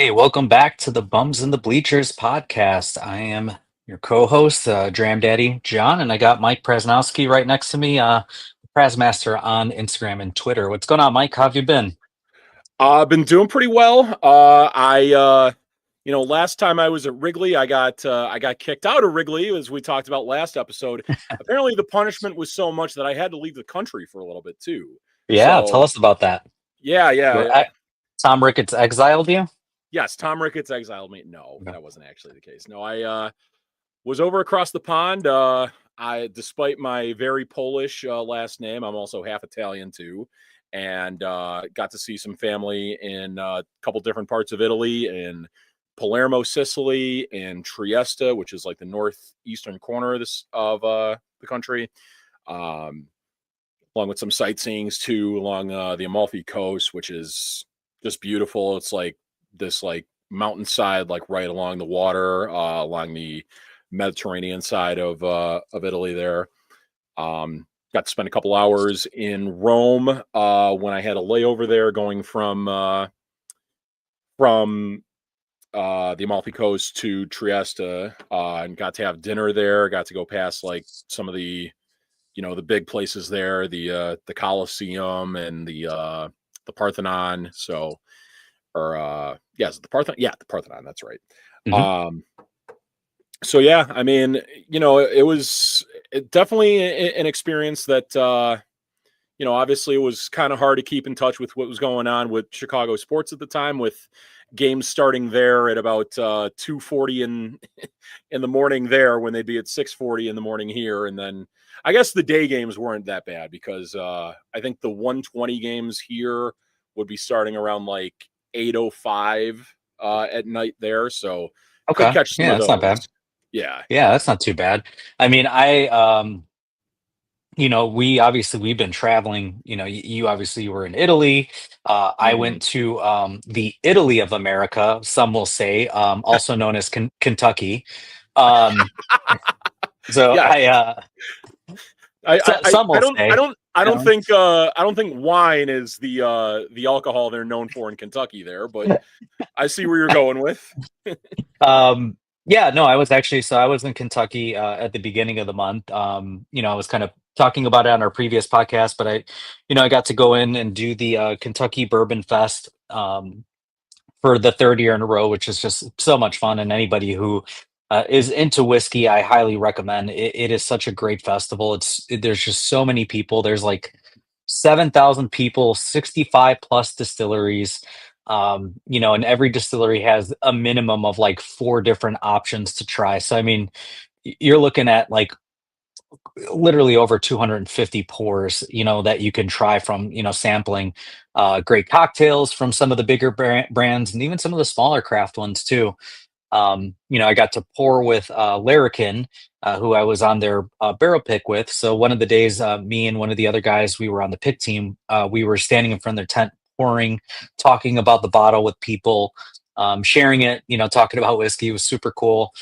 Hey, welcome back to the Bums and the Bleachers podcast. I am your co-host, Dram Daddy John, and I got Mike Prasnowski right next to me, Prasmaster on Instagram and Twitter. What's going on, Mike? How have you been? I've been doing pretty well. Last time I was at Wrigley, I got kicked out of Wrigley, as we talked about last episode. Apparently, the punishment was so much that I had to leave the country for a little bit too. Yeah, tell So, us about that. yeah, Well, yeah. Tom Ricketts exiled you? Yes, Tom Ricketts exiled me. No, No. that wasn't actually the case. No, I was over across the pond. Despite my very Polish last name, I'm also half Italian too, and got to see some family in a couple different parts of Italy, in Palermo, Sicily, and Trieste, which is like the northeastern corner of the country, um, along with some sightseeings too along the Amalfi Coast, which is just beautiful. It's like this mountainside, like right along the water, along the Mediterranean side of Italy there. Got to spend a couple hours in Rome when I had a layover there going from the Amalfi Coast to Trieste, and got to have dinner there. Got to go past like some of the big places there, the Colosseum and the Parthenon. So, yes, the Parthenon. Yeah, the Parthenon. That's right. Hmm. Um, so yeah, I mean, it was definitely an experience that obviously it was kind of hard to keep in touch with what was going on with Chicago sports at the time, with games starting there at about 2:40 in the morning there, when they'd be at 6:40 in the morning here. And then I guess the day games weren't that bad, because I think the 1:20 games here would be starting around like 8:05 at night there. So could Okay. catch some Yeah, of that's not bad. those. Yeah. Yeah, that's not too bad. I mean, we've been traveling. You obviously were in Italy. I Mhm. went to the Italy of America, some will say, also known as Kentucky. Um, so Yeah. some I will don't I say, don't I you don't know, think I don't think wine is the alcohol they're known for in Kentucky there, but I see where you're going with. yeah, no, I was in Kentucky at the beginning of the month. I was kind of talking about it on our previous podcast, but I got to go in and do the Kentucky Bourbon Fest. For the third year in a row, which is just so much fun. And anybody who is into whiskey, I highly recommend. It is such a great festival. There's just so many people. There's like 7,000 people, 65 plus distilleries. And every distillery has a minimum of like four different options to try. So I mean, you're looking at like literally over 250 pours, that you can try from, sampling great cocktails from some of the bigger brands and even some of the smaller craft ones too. I got to pour with Larrikin, who I was on their barrel pick with. So one of the days, me and one of the other guys, we were on the pick team. We were standing in front of their tent, pouring, talking about the bottle with people, sharing it, talking about whiskey. It was super cool.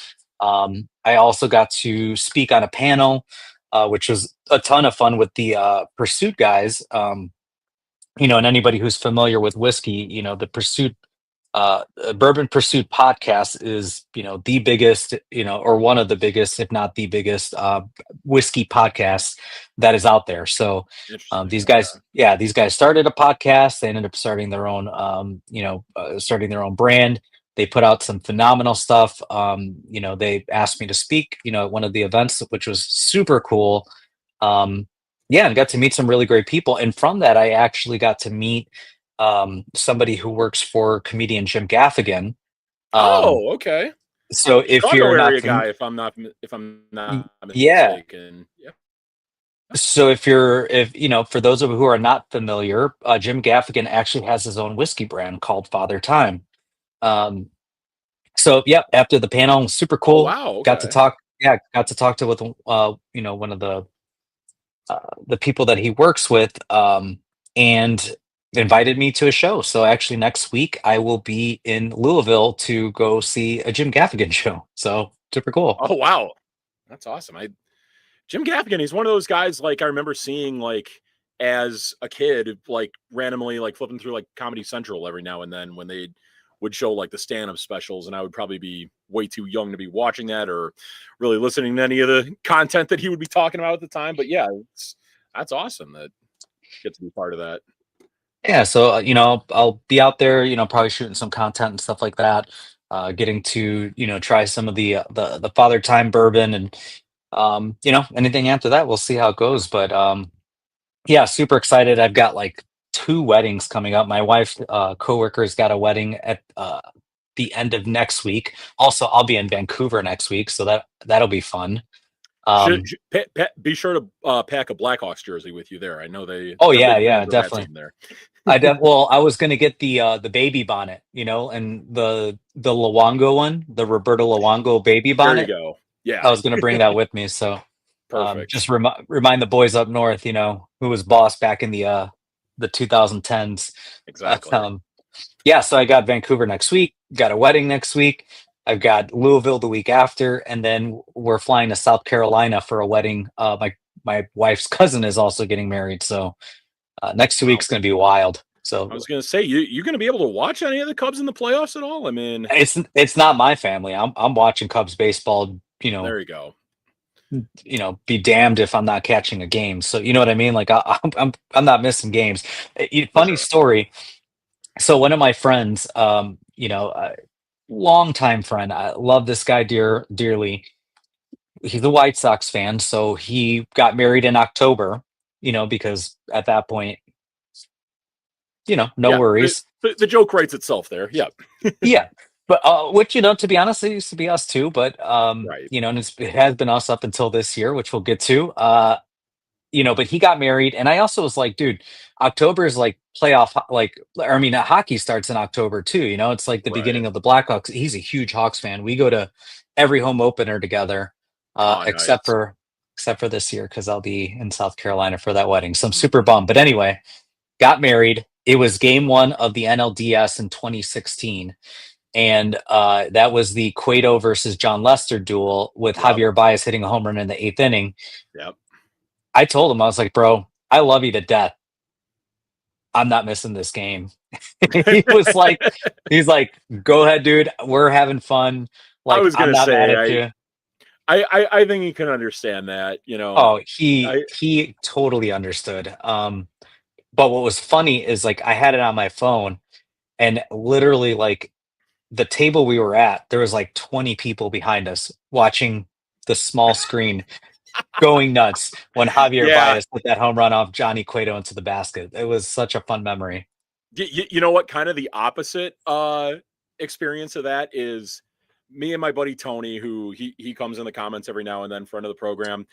I also got to speak on a panel, which was a ton of fun with the Pursuit guys. And anybody who's familiar with whiskey, the Pursuit Bourbon Pursuit podcast is, the biggest, or one of the biggest, if not the biggest, whiskey podcast that is out there. So Interesting. these Okay. guys, yeah, these guys started a podcast. They ended up starting their own, starting their own brand. They put out some phenomenal stuff. They asked me to speak, at one of the events, which was super cool. Um, yeah, and got to meet some really great people. And from that, I actually got to meet somebody who works for comedian Jim Gaffigan. Um, Oh, okay. so if Chicago you're not, area guy, if I'm not yeah. mistaken. Yeah. So for those of you who are not familiar, Jim Gaffigan actually has his own whiskey brand called Father Time. Um, so yeah, after the panel, super Oh, cool. wow. Got to Okay. talk. Yeah, got to talk to with one of the people that he works with, and invited me to a show. So actually, next week I will be in Louisville to go see a Jim Gaffigan show. So super cool. Oh, wow. That's awesome. Jim Gaffigan, he's one of those guys, like, I remember seeing, like, as a kid, like randomly like flipping through like Comedy Central every now and then when they would show like the stand-up specials, and I would probably be way too young to be watching that or really listening to any of the content that he would be talking about at the time. But yeah, that's awesome that you get to be part of that. Yeah, so I'll be out there, probably shooting some content and stuff like that. Getting to try some of the Father Time bourbon, and anything after that, we'll see how it goes. But yeah, super excited. I've got like two weddings coming up. My wife coworker's got a wedding at the end of next week. Also, I'll be in Vancouver next week, so that'll be fun. Should, Um, be sure to pack a Blackhawks jersey with you there. I know oh they're yeah, big yeah, fans of that definitely. team there. Well, I was gonna get the baby bonnet, and the Luongo one, the Roberto Luongo baby There you bonnet. go. Yeah, I was gonna bring that with me, so perfect. just remind the boys up north, who was boss back in the 2010s. Exactly. Um, yeah, so I got Vancouver next week, got a wedding next week. I've got Louisville the week after, and then we're flying to South Carolina for a wedding. My wife's cousin is also getting married, so next 2 weeks Wow. going to be wild. I So was going to say, you going to be able to watch any of the Cubs in the playoffs at all? I mean, it's not my family. I'm watching Cubs baseball. there you go. Be damned if I'm not catching a game. So you know what I mean? Like I'm not missing games. For Funny sure. story. So one of my friends, longtime friend, I love this guy dearly. He's a White Sox fan, so he got married in October. Because at that point, no Yeah, worries. the joke writes itself there. Yep. Yeah. But which, to be honest, it used to be us too. But Right. and it has been us up until this year, which we'll get to. But he got married, and I also was like, dude, October is like or I mean, hockey starts in October too. It's like the Right. beginning of the Blackhawks. He's a huge Hawks fan. We go to every home opener together, Oh, except nice. for this year because I'll be in South Carolina for that wedding. So I'm super Mhm. bummed. But anyway, got married. It was game one of the NLDS in 2016. And that was the Cueto versus John Lester duel with Yep. Javier Baez hitting a home run in the eighth inning. Yep. I told him, I was like, bro, I love you to death. I'm not missing this game. he was like, he's like, go ahead, dude. We're having fun. I Like, was I'm gonna not mad say, at you. I think you can understand that. Oh, I he totally understood. But what was funny is like I had it on my phone, and literally like the table we were at, there was like 20 people behind us watching the small screen going nuts when Javier yeah. Baez put that home run off Johnny Cueto into the basket. It was such a fun memory. You know what? Kind of the opposite experience of that is me and my buddy Tony, who he comes in the comments every now and then, friend of the program.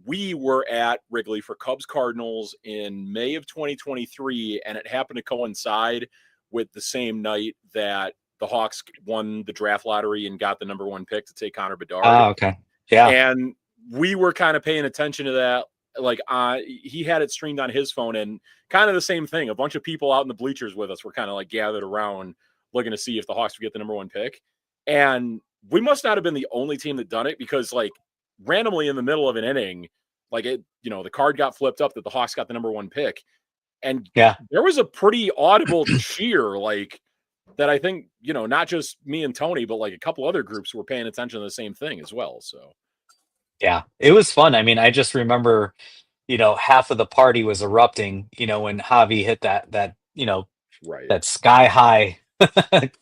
We were at Wrigley for Cubs Cardinals in May of 2023, and it happened to coincide with the same night that the Hawks won the draft lottery and got the number one pick to take Connor Bedard. Oh, okay. Yeah. And we were kind of paying attention to that. Like he had it streamed on his phone, and kind of the same thing. A bunch of people out in the bleachers with us were kind of like gathered around looking to see if the Hawks would get the number one pick. And we must not have been the only team that done it, because like randomly in the middle of an inning, like the card got flipped up that the Hawks got the number one pick. And Yeah. there was a pretty audible cheer, like that. I think, not just me and Tony, but like a couple other groups were paying attention to the same thing as well. So Yeah. It was fun. I mean, I just remember, half of the party was erupting, when Javi hit right. that sky high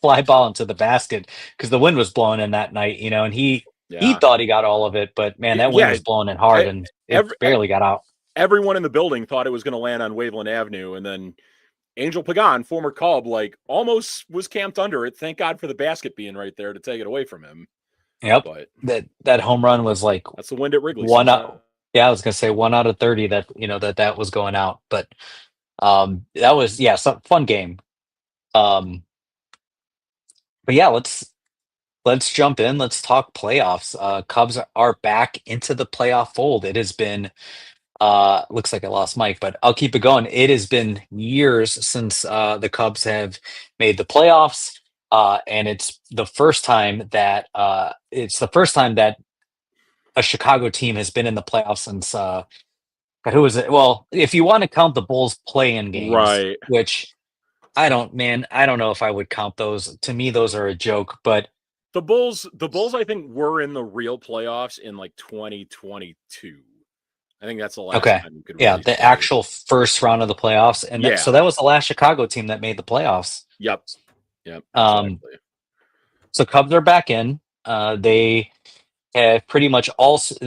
fly ball into the basket because the wind was blowing in that night, and he Yeah. thought he got all of it, but man, that wind Yeah. was blowing in hard and it Every, barely got out. everyone in the building thought it was going to land on Waveland Avenue. And then Angel Pagan, former Cub, like almost was camped under it. Thank God for the basket being right there to take it away from him. Yep. But That home run was like that's the wind at Wrigley one sometimes. out. Yeah, I was gonna say 1 out of 30 that that was going out. But that was, yeah, some fun game. Um but yeah, let's jump in. Let's talk playoffs. Cubs are back into the playoff fold. It has been looks like I lost Mike, but I'll keep it going. It has been years since the Cubs have made the playoffs. And it's the first time that a Chicago team has been in the playoffs since who was it? Well, if you want to count the Bulls play-in games, Right. which I don't, man. I don't know if I would count those. To me, those are a joke. But The Bulls, I think, were in the real playoffs in like 2022. I think that's the last okay, time you could yeah, really the say, actual first round of the playoffs, and so yeah, that was the last Chicago team that made the playoffs. yep, yep, Um, exactly. so Cubs are back in. They have pretty much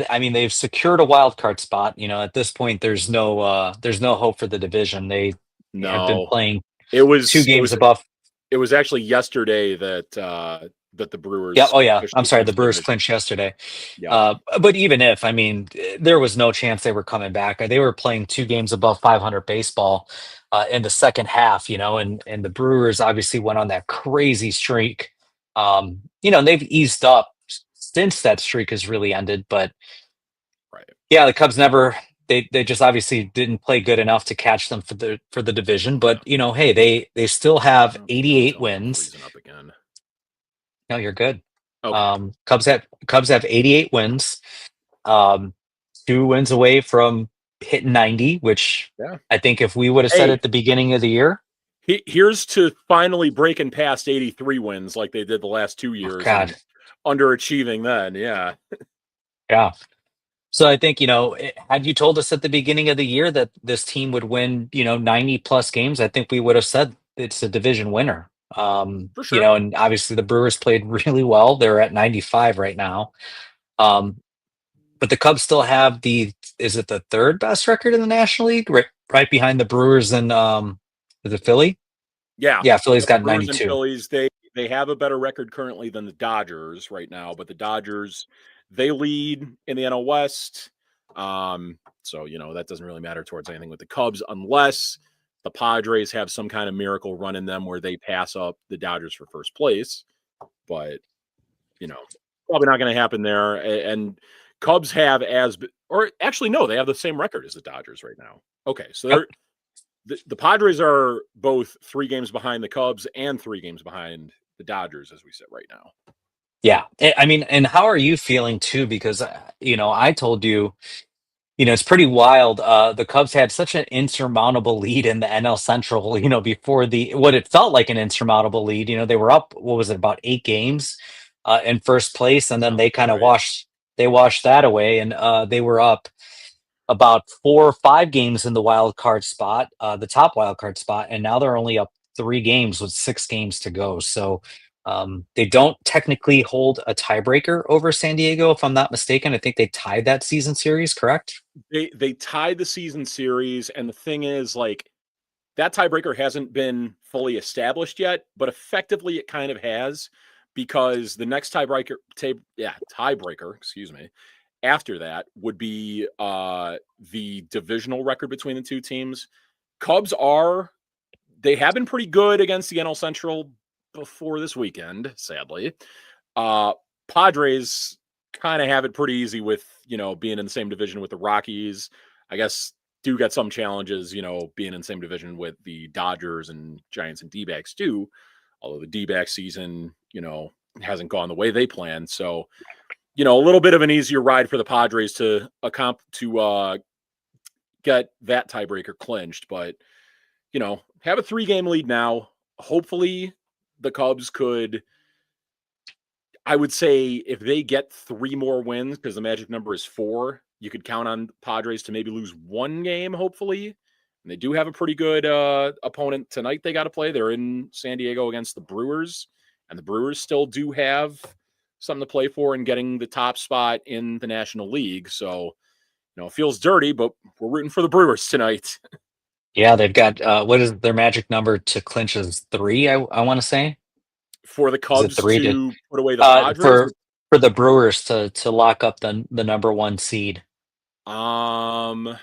I mean, they've secured a wild card spot. At this point, there's no hope for the division. They have been No, playing it two was it games was above. it was actually yesterday that that the Yeah. Brewers Oh, yeah. I'm officially sorry. The clinched the Brewers division. clinched yesterday. Yep, But even if, I mean, there was no chance they were coming back. They were playing two games above 500 baseball in the second half, and the Brewers obviously went on that crazy streak. And they've eased up since that streak has really ended. But right. yeah, the Cubs never. They just obviously didn't play good enough to catch them for the division. But hey, they still have Oh, please 88 tell me I'm wins. freezing up again. No, you're good. Okay. Cubs have 88 wins. Um, 2 wins away from hitting 90, which Yeah. I think if we would have said Hey, at the beginning of the year, here's to finally breaking past 83 wins like they did the last 2 oh years God, and underachieving then. Yeah. yeah. So I think, had you told us at the beginning of the year that this team would win, 90 plus games, I think we would have said it's a division winner. For sure. And obviously the Brewers played really well. They're at 95 right now. Um, but the Cubs still have is it the third best record in the National League? Right behind the Brewers and the Philly? Yeah. Yeah, Philly's Yep, got Brewers and 92. Phillies, they have a better record currently than the Dodgers right now, but the Dodgers, they lead in the NL West. So that doesn't really matter towards anything with the Cubs unless the Padres have some kind of miracle run in them where they pass up the Dodgers for first place. But you know, probably not going to happen there. And Cubs have or actually no, they have the same record as the Dodgers right now. Okay, so Yep. the Padres are both 3 games behind the Cubs and 3 games behind the Dodgers as we sit right now. Yeah. I mean, and how are you feeling too? Because, I told you, it's pretty wild. The Cubs had such an insurmountable lead in the NL Central, before what it felt like an insurmountable lead. They were up, what was it, about 8 games in first place, and then Sounds they about kind of right. washed that away, and they were up about 4 or 5 games in the wild card spot, the top wild card spot, and now they're only up 3 games with 6 games to go. So they don't technically hold a tiebreaker over San Diego, if I'm not mistaken. I think they tied that season series, correct? They tied the season series, and the thing is, like, that tiebreaker hasn't been fully established yet, but effectively it kind of has because the next tiebreaker, excuse me, after that would be the divisional record between the two teams. Cubs they have been pretty good against the NL Central before this weekend, sadly. Uh Padres kind of have it pretty easy with, being in the same division with the Rockies. I guess do get some challenges, being in the same division with the Dodgers and Giants and D-backs too. Although the D-back season, hasn't gone the way they planned. So, a little bit of an easier ride for the Padres to get that tiebreaker clinched, but have a 3-game lead now. Hopefully, the Cubs could. I would say if they get 3 more wins, because the magic number is 4, you could count on Padres to maybe lose 1 game. Hopefully, and they do have a pretty good opponent tonight. They got to play. They're in San Diego against the Brewers, and the Brewers still do have something to play for in getting the top spot in the National League. So, it feels dirty, but we're rooting for the Brewers tonight. Yeah, they've got what is their magic number to clinch is 3, I want to say. For the Is it Cubs 3 to to put away the Padres. for the Brewers to lock up the number 1 seed? Um,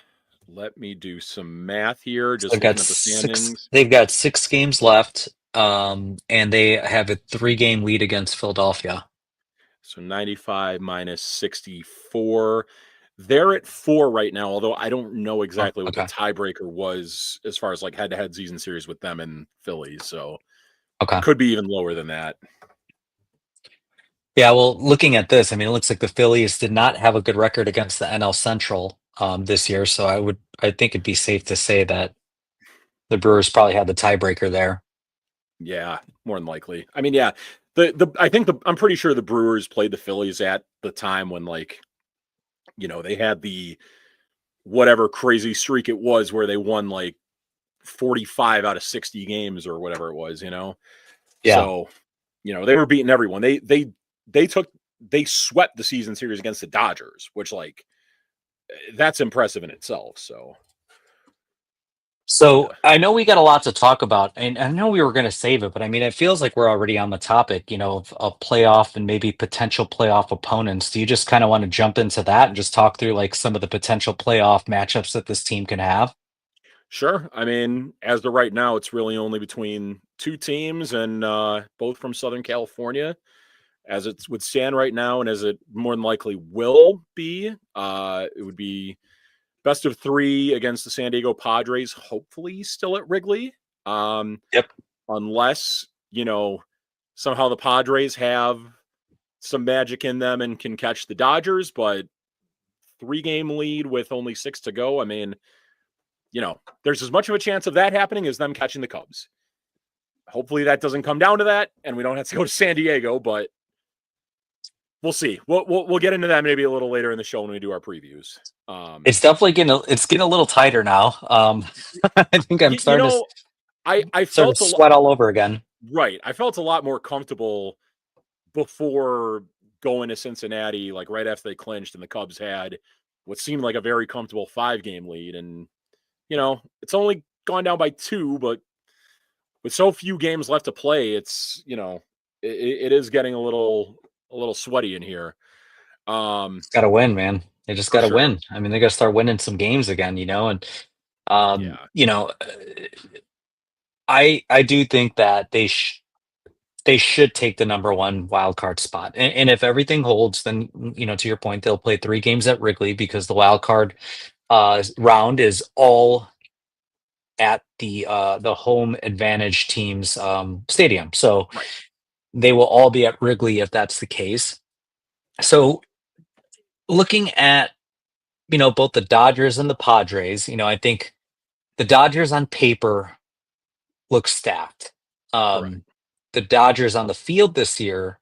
Let me do some math here. So Just looking at the standings. they've got 6 games left, and they have a 3-game lead against Philadelphia. So 95 minus 64. They're at 4 right now, although I don't know Oh, exactly what the okay. tiebreaker was as far as like head-to-head season series with them and Phillies. So Okay. could be even lower than that. Yeah, well, looking at this, I mean, it looks like the Phillies did not have a good record against the NL Central this year, so I think it'd be safe to say that the Brewers probably had the tiebreaker there. Yeah, more than likely. I mean, yeah, I think I'm pretty sure the Brewers played the Phillies at the time when, like, they had the whatever crazy streak it was where they won like 45 out of 60 games or whatever it was. Yeah. So, they were beating everyone. They swept the season series against the Dodgers, which, like, that's impressive in itself. So, So yeah. I know we got a lot to talk about, and I know we were going to save it, but I mean, it feels like we're already on the topic, of a playoff and maybe potential playoff opponents. Do you just kind of want to jump into that and just talk through like some of the potential playoff matchups that this team can have? Sure. I mean, as of right now, it's really only between two teams and both from Southern California. As it would stand right now, and as it more than likely will be, it would be best of three against the San Diego Padres, hopefully still at Wrigley. Um, Yep. unless, somehow the Padres have some magic in them and can catch the Dodgers, but 3-game lead with only 6 to go. I mean, there's as much of a chance of that happening as them catching the Cubs. Hopefully that doesn't come down to that and we don't have to go to San Diego, but we'll see. We'll get into that maybe a little later in the show when we do our previews. It's definitely getting a little tighter now. I think I'm you, you starting to know, I starting to felt a lot. sweat all over again. Right. I felt a lot more comfortable before going to Cincinnati, like right after they clinched and the Cubs had what seemed like a very comfortable 5-game lead. And, it's only gone down by 2, but with so few games left to play, it's, it is getting a little sweaty in here. Got to win, man. They just For got to sure. win. I mean, they got to start winning some games again, and Yeah. I do think that they should take the number one wild card spot. And if everything holds, then to your point, they'll play 3 games at Wrigley because the wild card round is all at the home advantage team's stadium. So Right. they will all be at Wrigley if that's the case. So looking at both the Dodgers and the Padres, I think the Dodgers on paper look stacked. Correct. Um, the Dodgers on the field this year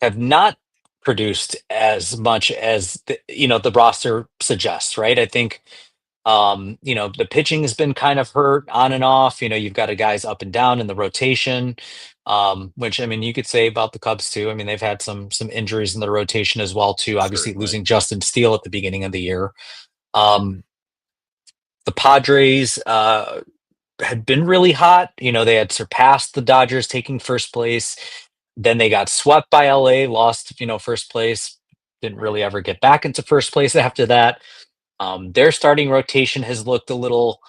have not produced as much as the roster suggests, right? I think the pitching has been kind of hurt on and off. You've got a guys up and down in the rotation, which I mean you could say about the Cubs too. I mean they've had some injuries in the rotation as well too. Obviously Certainly. losing Justin Steele at the beginning of the year. Mhm. Um, the Padres had been really hot. They had surpassed the Dodgers taking first place. Then they got swept by LA, lost, first place. Didn't Right. really ever get back into first place after that. Their starting rotation has looked a little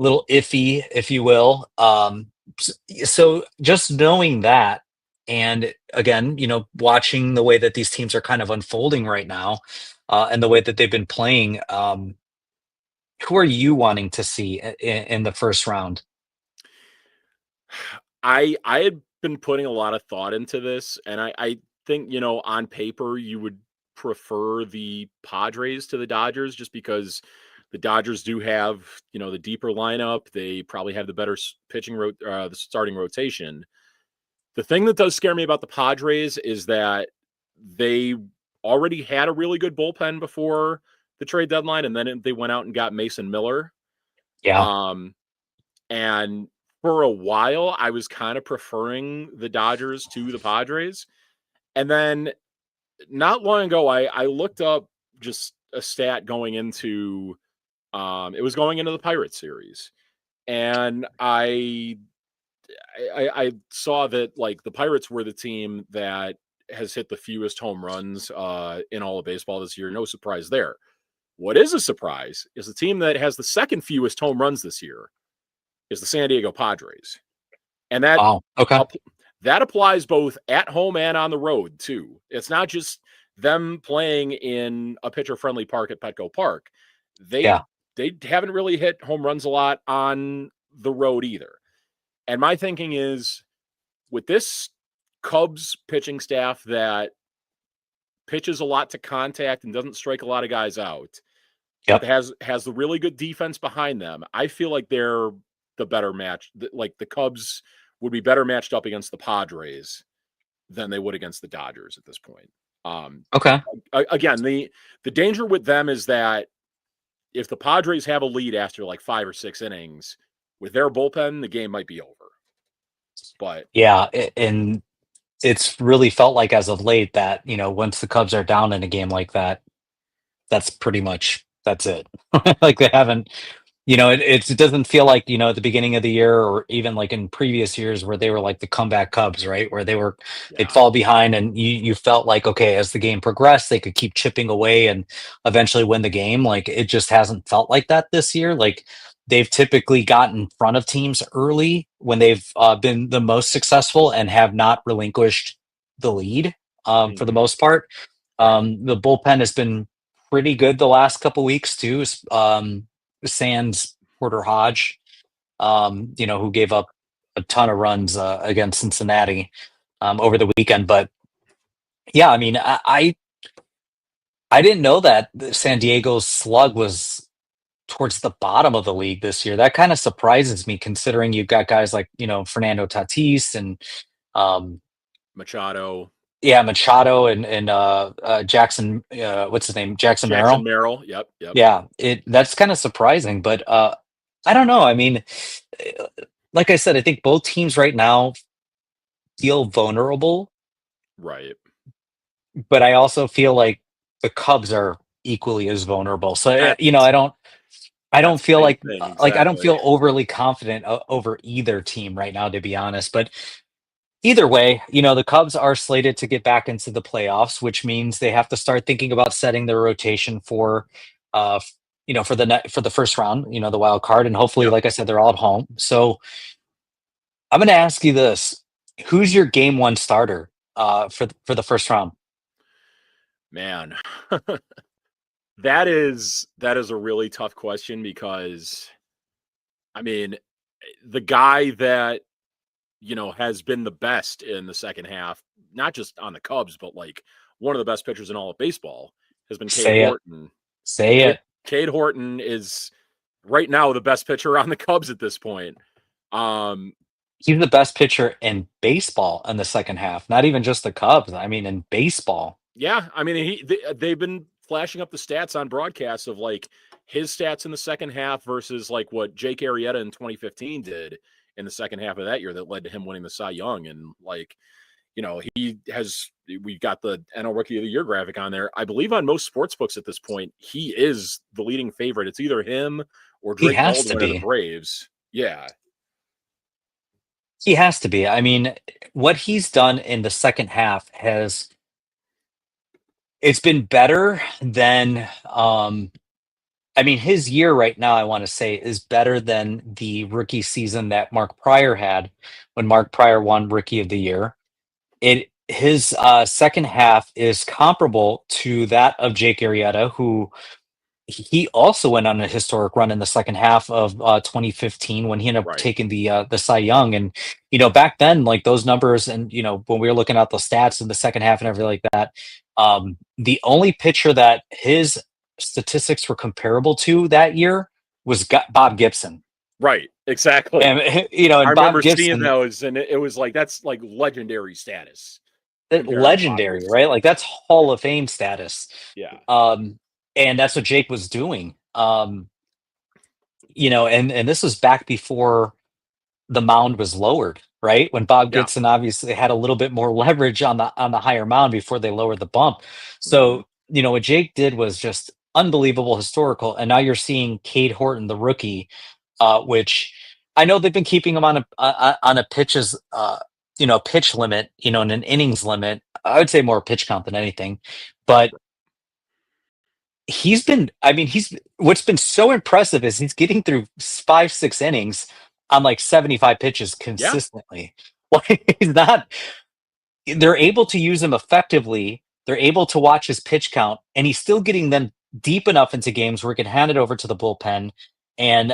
iffy, if you will. So just knowing that, and again, watching the way that these teams are kind of unfolding right now, and the way that they've been playing, who are you wanting to see in the first round? I had been putting a lot of thought into this, and I think, on paper, you would prefer the Padres to the Dodgers just because the Dodgers do have, the deeper lineup. They probably have the better the starting rotation. The thing that does scare me about the Padres is that they already had a really good bullpen before the trade deadline, and then they went out and got Mason Miller. Yeah. Um, and for a while, I was kind of preferring the Dodgers to the Padres. And then not long ago, I looked up just a stat going into it was going into the Pirates series. And I saw that like the Pirates were the team that has hit the fewest home runs in all of baseball this year. No surprise there. What is a surprise is the team that has the second fewest home runs this year is the San Diego Padres. And Wow. Okay. that applies both at home and on the road too. It's not just them playing in a pitcher friendly park at Petco Park. They Yeah. they haven't really hit home runs a lot on the road either. And my thinking is with this Cubs pitching staff that pitches a lot to contact and doesn't strike a lot of guys out, but Yep. has the really good defense behind them. I feel like they're the better match. Like the Cubs would be better matched up against the Padres than they would against the Dodgers at this point. Okay. Again, the danger with them is that if the Padres have a lead after like 5 or 6 innings with their bullpen, the game might be over. But Yeah, and it's really felt like as of late that, once the Cubs are down in a game like that, that's it. Like they haven't, it doesn't feel like, at the beginning of the year or even like in previous years where they were like the comeback Cubs, right? Where they'd yeah, fall behind and you felt like, okay, as the game progressed, they could keep chipping away and eventually win the game. Like it just hasn't felt like that this year. Like they've typically gotten in front of teams early when they've been the most successful and have not relinquished the lead for the most part. right. The bullpen has been pretty good the last couple weeks too. Sans Porter Hodge, who gave up a ton of runs against Cincinnati over the weekend. But yeah, I mean, I didn't know that San Diego's slug was towards the bottom of the league this year. That kind of surprises me, considering you've got guys like Fernando Tatis and um, Machado, yeah, Machado and Jackson. What's his name? Jackson Jackson Merrill. Merrill. Yep, yep. Yeah, that's kind of surprising, but I don't know. I mean, uh, like I said, I think both teams right now feel vulnerable, Right. but I also feel like the Cubs are equally as vulnerable. So That's I don't that's the feel main like thing, I don't exactly. feel overly confident over either team right now, to be honest. But either way, the Cubs are slated to get back into the playoffs, which means they have to start thinking about setting their rotation for, for the first round, the wild card, and hopefully, Yep. like I said, they're all at home. So I'm going to ask you this: who's your game one starter for the first round? Man. That is a really tough question because I mean, the guy that has been the best in the second half, not just on the Cubs, but like one of the best pitchers in all of baseball has been Cade Say it. Horton. Say Cade, it. Cade Horton is right now the best pitcher on the Cubs at this point. Um, He's the best pitcher in baseball in the second half. Not even just the Cubs. I mean, in baseball. yeah, I mean they've been flashing up the stats on broadcasts of like his stats in the second half versus like what Jake Arrieta in 2015 did in the second half of that year that led to him winning the Cy Young. And like, we've got the NL Rookie of the Year graphic on there. I believe on most sports books at this point, he is the leading favorite. It's either him or He Drake has to Baldwin of the be. Braves. Yeah, He has to be. I mean, what he's done in the second half has it's been better than I mean, his year right now, I want to say, is better than the rookie season that Mark Pryor had when Mark Pryor won Rookie of the Year. It his second half is comparable to that of Jake Arrieta, who he also went on a historic run in the second half of 2015 when he ended up right. taking the Cy Young. And back then, like those numbers, and when we were looking at the stats in the second half and everything like that, the only pitcher that his statistics were comparable to that year was Bob Gibson. Right, exactly. And I and Bob remember seeing Gibson, those, and it was like that's like legendary status comparing to Bob legendary, Gibson. right? Like that's Hall of Fame status. Yeah, Um, and that's what Jake was doing. And this was back before the mound was lowered, right? When Bob yeah. Gibson obviously had a little bit more leverage on the higher mound before they lowered the bump. Hmm. So, what Jake did was just unbelievable, historical. And now you're seeing Cade Horton, the rookie, which I know they've been keeping him on a pitch limit, and an innings limit. I would say more pitch count than anything, but he's what's been so impressive is he's getting through 5-6 innings on like 75 pitches Yeah, consistently. Like he's not they're able to use him effectively. They're able to watch his pitch count, and he's still getting them deep enough into games where he can hand it over to the bullpen and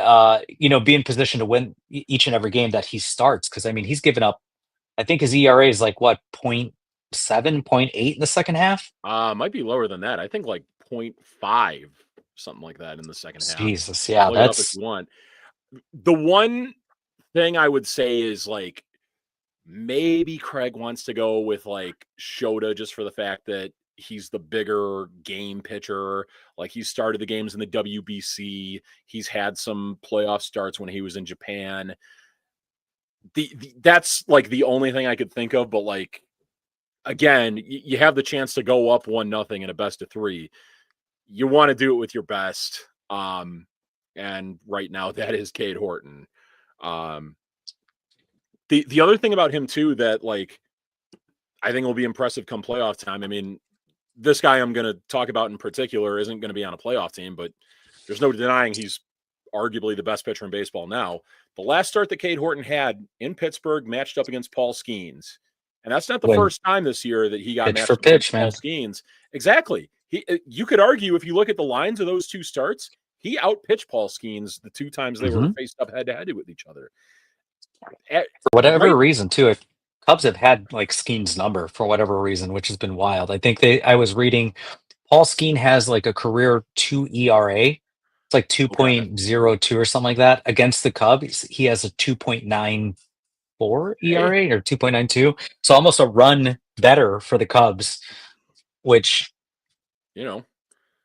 be in position to win each and every game that he starts. Because I mean, he's given up. I think his ERA is like what 0.7, 0.8 in the second half. might be lower than that. I think like 0.5, something like that in the second half. Jesus, yeah, Look it up if that's you want. The one thing I would say is like Maybe Craig wants to go with like Shota just for the fact that he's the bigger game pitcher. Like he started the games in the WBC. He's had some playoff starts when he was in Japan. That's like the only thing I could think of. But like again, you have the chance to go up 1-0 in a best of 3. You want to do it with your best. And right now that is Cade Horton. The other thing about him too that like I think will be impressive come playoff time. I mean, this guy I'm going to talk about in particular isn't going to be on a playoff team, but there's no denying he's arguably the best pitcher in baseball now. The last start that Cade Horton had in Pittsburgh matched up against Paul Skeens. And that's not the When first time this year that he got pitch matched for up against pitch, Paul man. Skeens. Exactly. You could argue if you look at the lines of those two starts, he outpitched Paul Skeens the 2 times they were Hmm. faced up head to head with each other. For whatever Right. reason, too, if Cubs have had like Skeen's number for whatever reason, which has been wild. I was reading Paul Skeen has like a career 2 ERA. It's like Okay. 2.02 or something like that. Against the Cubs, he has a 2.94 Hey, ERA or 2.92. So almost a run better for the Cubs, which you know,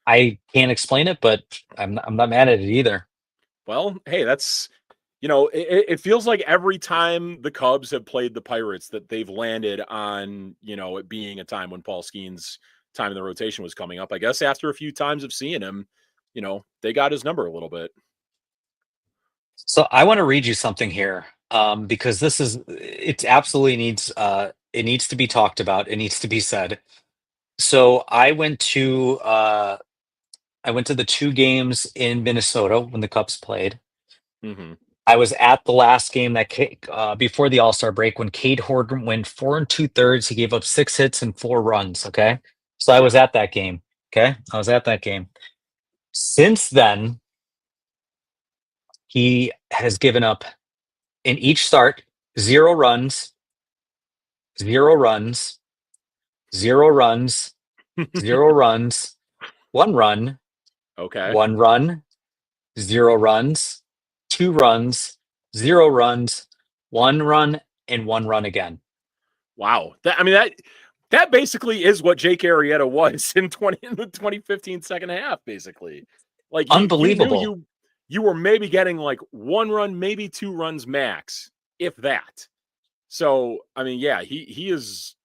I can't explain it, but I'm not mad at it either. well, hey, that's it feels like every time the Cubs have played the Pirates that they've landed on, it being a time when Paul Skeens' time in the rotation was coming up. I guess after a few times of seeing him, they got his number a little bit. So I want to read you something here, because it absolutely needs it needs to be talked about. It needs to be said. So I went to the 2 games in Minnesota when the Cubs played. Hmm. I was at the last game before the All Star break when Cade Horton went 4 2/3. He gave up 6 hits and 4 runs. Okay, so I was Yeah. at that game. Okay, I was at that game. Since then, he has given up in each start 0 runs, 0 runs, 0 runs, 0 runs, 1 run, Okay. 1 run, 0 runs, 2 runs, 0 runs, 1 run, and 1 run again. Wow. That basically is what Jake Arrieta was in the 2015 second half, basically. Like you knew Unbelievable. you were maybe getting like 1 run, maybe 2 runs max, if that. So, I mean, yeah, he has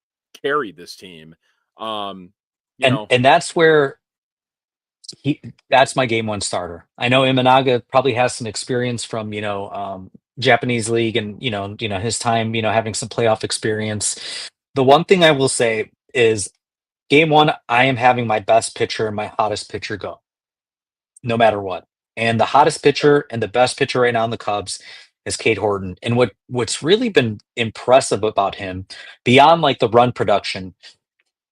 carried this team. Um, you And know, and that's where he that's my game 1 starter. I know Imanaga probably has some experience from, Japanese league and, his time, having some playoff experience. The one thing I will say is game 1, I am having my best pitcher and my hottest pitcher go, no matter what. And the hottest pitcher and the best pitcher right now in the Cubs is Cade Horton. And what's really been impressive about him, beyond like the run production,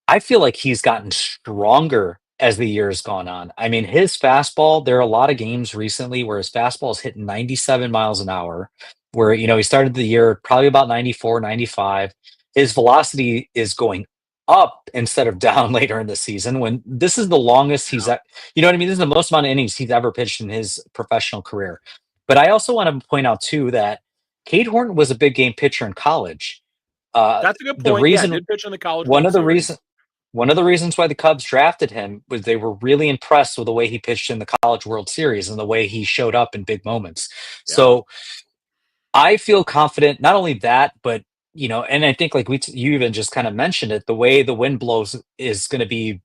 I feel like he's gotten stronger as the years gone on. I mean, his fastball, there are a lot of games recently where his fastball is hitting 97 miles an hour, where, he started the year probably about 94, 95. His velocity is going up instead of down later in the season when this is the longest yeah, you know what I mean? This is the most amount of innings he's ever pitched in his professional career. But I also want to point out too that Cade Horton was a big game pitcher in college. that's a good The point. Yeah, reason did pitch in the College one World of the Series. reasons one of the reasons why the Cubs drafted him was they were really impressed with the way he pitched in the College World Series and the way he showed up in big moments. Yeah, So I feel confident, not only that, but and I think like you even just kind of mentioned it, the way the wind blows is going to be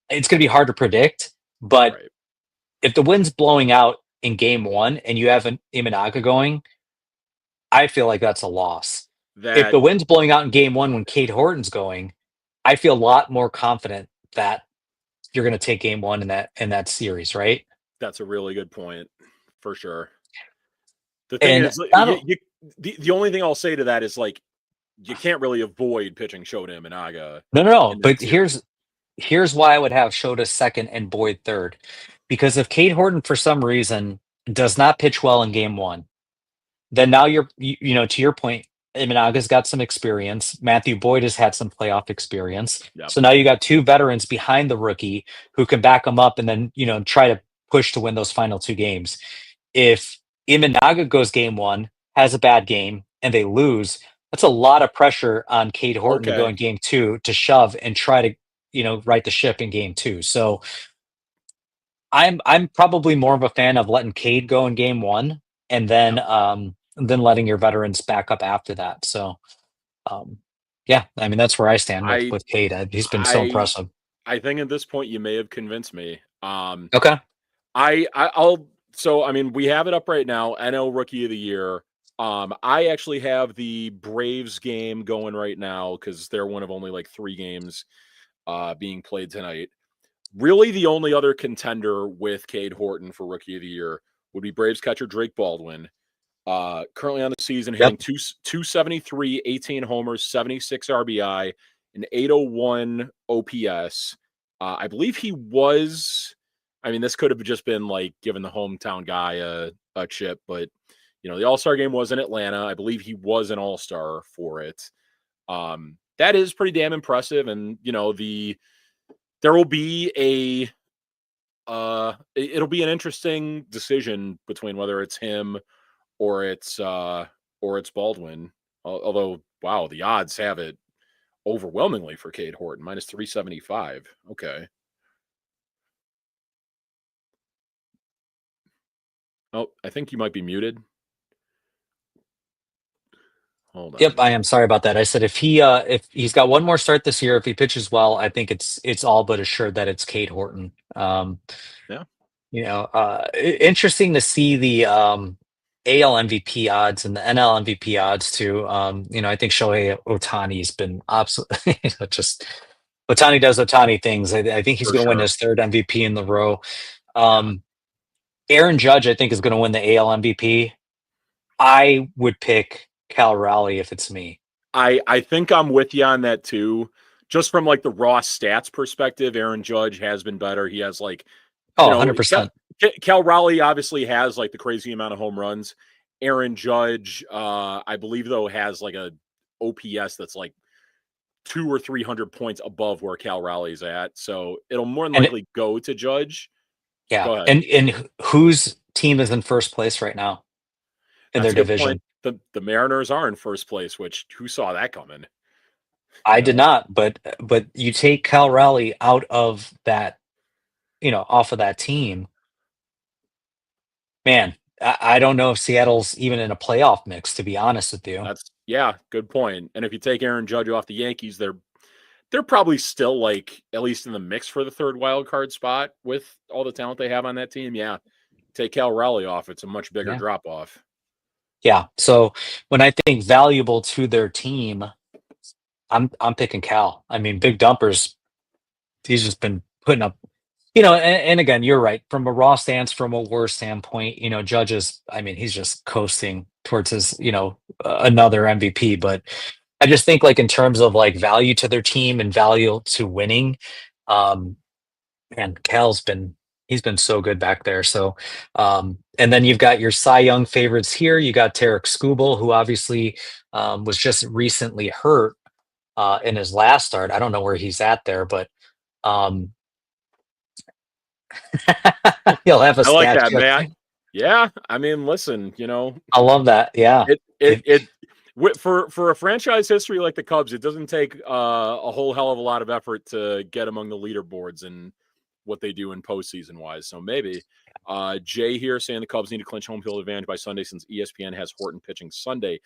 it's going to be hard to predict. But right. if the wind's blowing out in game 1 and you have an Imanaga going, I feel like that's a loss. If That the wind's blowing out in game 1 when Cade Horton's going, I feel a lot more confident that you're gonna take game 1 in that series, right? that's a really good point for sure. The thing And is, like, not o the only thing I'll say to that is like you can't really avoid pitching Shota Imanaga no, no, no, in that but series. here's why I would have Shota second and Boyd third. Because if Cade Horton, for some reason, does not pitch well in game 1, then now to your point, Imanaga's got some experience. Matthew Boyd has had some playoff experience. Yep. So now you got 2 veterans behind the rookie who can back him up and then, try to push to win those final 2 games. If Imanaga goes game 1, has a bad game, and they lose, that's a lot of pressure on Cade Horton to go Okay. in game 2 to shove and try to, right the ship in game 2. So I'm probably more of a fan of letting Cade go in game 1 and Yep. then letting your veterans back up after that. So, um, yeah, I mean, that's where I stand with I Cade. He's been so I impressive. I think at this point you may have convinced me. Okay. I'll so I mean we have it up right now. NL Rookie of the Year. I actually have the Braves game going right now because they're one of only like 3 games being played tonight. Really, the only other contender with Cade Horton for Rookie of the Year would be Braves catcher Drake Baldwin. Currently on the season, hitting Yep. 273, 18 homers, 76 RBI, an 801 OPS. I believe he was. I mean, this could have just been like giving the hometown guy a chip, but the All Star game was in Atlanta. I believe he was an All Star for it. That is pretty damn impressive, and there will be it'll be an interesting decision between whether it's him or it's Baldwin. Although, wow, the odds have it overwhelmingly for Cade Horton, minus 375. Okay. Oh, I think you might be muted. Hold Yep, on. I am sorry about that. I said if he's got one more start this year, if he pitches well, I think it's all but assured that it's Cade Horton. Yeah. Interesting to see the AL MVP odds and the NL MVP odds too. I think Shohei Otani's been absolutely just Otani does Otani things. I think he's For going to win sure. his third MVP in the row. Yeah. Um, Aaron Judge, I think, is going to win the AL MVP. I would pick Cal Raleigh if it's me. I think I'm with you on that too. Just from like the raw stats perspective, Aaron Judge has been better. He has like, Oh, you know, Cal, 100%. Cal Raleigh obviously has like the crazy amount of home runs. Aaron Judge, I believe though, has like a OPS that's like 200 or 300 points above where Cal Raleigh's at. So it'll more than And likely go to Judge. yeah, Go ahead. and whose team is in first place right now in That's their a good point. division? The Mariners are in first place, which who saw that coming? You I did know, not, but you take Cal Raleigh out of that, off of that team, man. I don't know if Seattle's even in a playoff mix, to be honest with you. that's yeah, good point. And if you take Aaron Judge off the Yankees, they're probably still like at least in the mix for the third wild card spot with all the talent they have on that team. Yeah, take Cal Raleigh off, it's a much bigger Yeah. drop off. Yeah. So when I think valuable to their team, I'm picking Cal. I mean, Big Dumpers, he's just been putting up, and again, you're right. From a raw stance, from a war standpoint, Judges, I mean, he's just coasting towards his, another MVP. But I just think like in terms of like value to their team and value to winning, um, and he's been so good back there. So and then you've got your Cy Young favorites here. You got Tarek Skubal, who obviously was just recently hurt in his last start. I don't know where he's at there, but um he'll have a I like stat that, check. Matt. Yeah, I mean, listen, I love that. Yeah. it it It, it for a franchise history like the Cubs, it doesn't take a whole hell of a lot of effort to get among the leaderboards and what they do in postseason wise. So maybe Jay here saying the Cubs need to clinch home field advantage by Sunday since ESPN has Horton pitching Sunday.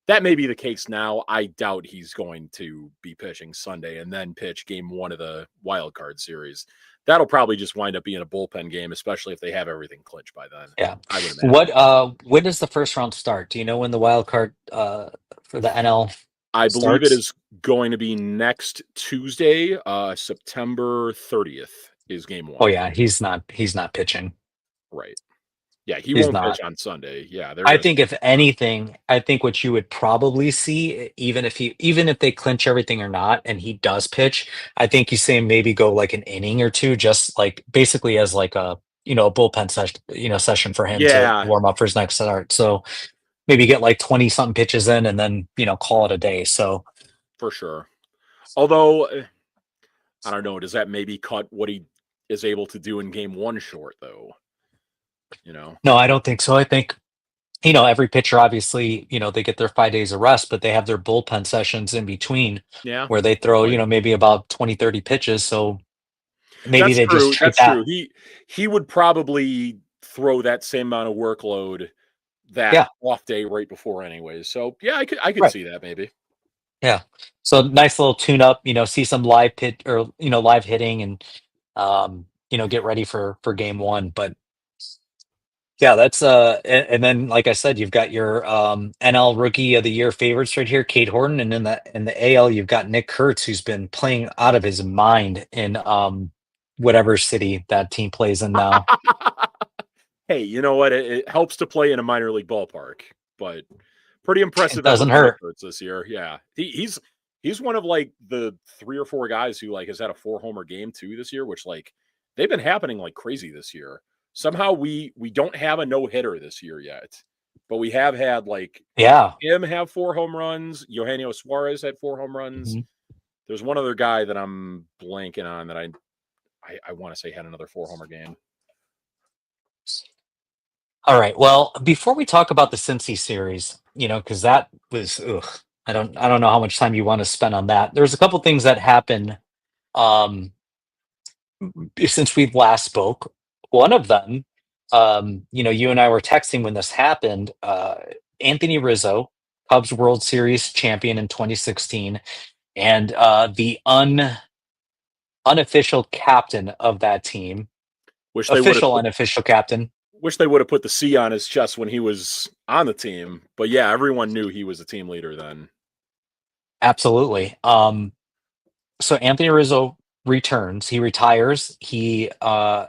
That may be the case now. I doubt he's going to be pitching Sunday and then pitch game 1 of the wild card series. That'll probably just wind up being a bullpen game, especially if they have everything clinched by then. yeah. I would imagine. When does the first round start? Do you know when the wild card for the NL I believe it starts? is going to be next Tuesday, September 30th is game Oh 1. yeah, he's not pitching. Right. Yeah, he He's won't pitch not. on Sunday. Yeah, I there is. think if anything, I think what you would probably see, even if they clinch everything or not, and he does pitch, I think you say maybe go like an inning or two, just like basically as like a bullpen session for him to Yeah, warm up for his next start. So maybe get like 20 something pitches in and then call it a day. So for sure. Although I don't know, does that maybe cut what he is able to do in game 1 short though? no, I don't think so. I think every pitcher, obviously, they get their 5 days of rest, but they have their bullpen sessions in between Yeah, where they good throw, point. maybe about 20, 30 pitches. So maybe That's they just true. treat That's that. true. He would probably throw that same amount of workload that Yeah, off day right before anyways. So yeah, I could right. see that maybe. Yeah. So nice little tune up, see some live pit or, live hitting and, get ready for game one. But yeah, that's and then like I said, you've got your NL rookie of the year favorites right here, Cade Horton, and in the AL, you've got Nick Kurtz, who's been playing out of his mind in whatever city that team plays in now. Hey, you know what? It helps to play in a minor league ballpark, but pretty It impressive effort doesn't from Nick hurt. Kurtz this year. Yeah, he's one of like the 3 or 4 guys who like has had a 4 homer game too this year, which like they've been happening like crazy this year. Somehow we don't have a no hitter this year yet, but we have had like Yeah. him have 4 home runs. Eugenio Suarez had 4 home runs. Mhm. There's one other guy that I'm blanking on that I want to say had another 4 homer game. All right. Well, before we talk about the Cincy series, because that was, ugh, I don't know how much time you want to spend on that. There's a couple things that happen um, since we last spoke. One of them, you and I were texting when this happened. Anthony Rizzo, Cubs World Series champion in 2016, and the unofficial captain of that team, Wish they would have official put unofficial captain. Wish they would have put the C on his chest when he was on the team. But yeah, everyone knew he was a team leader then. Absolutely. So Anthony Rizzo returns. He retires. I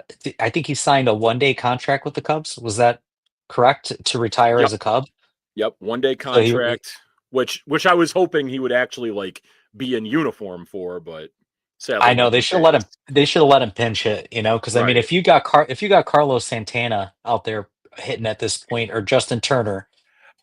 think he signed a 1-day contract with the Cubs. Was that correct to retire Yep. as a Cub? Yep. 1 day So he contract, which I was hoping he would actually like be in uniform for, but I sadly know they wasn't should the have let case. him. They should have let him pinch hit. Because I mean, Right. if you got Carlos Santana out there hitting at this point, or Justin Turner,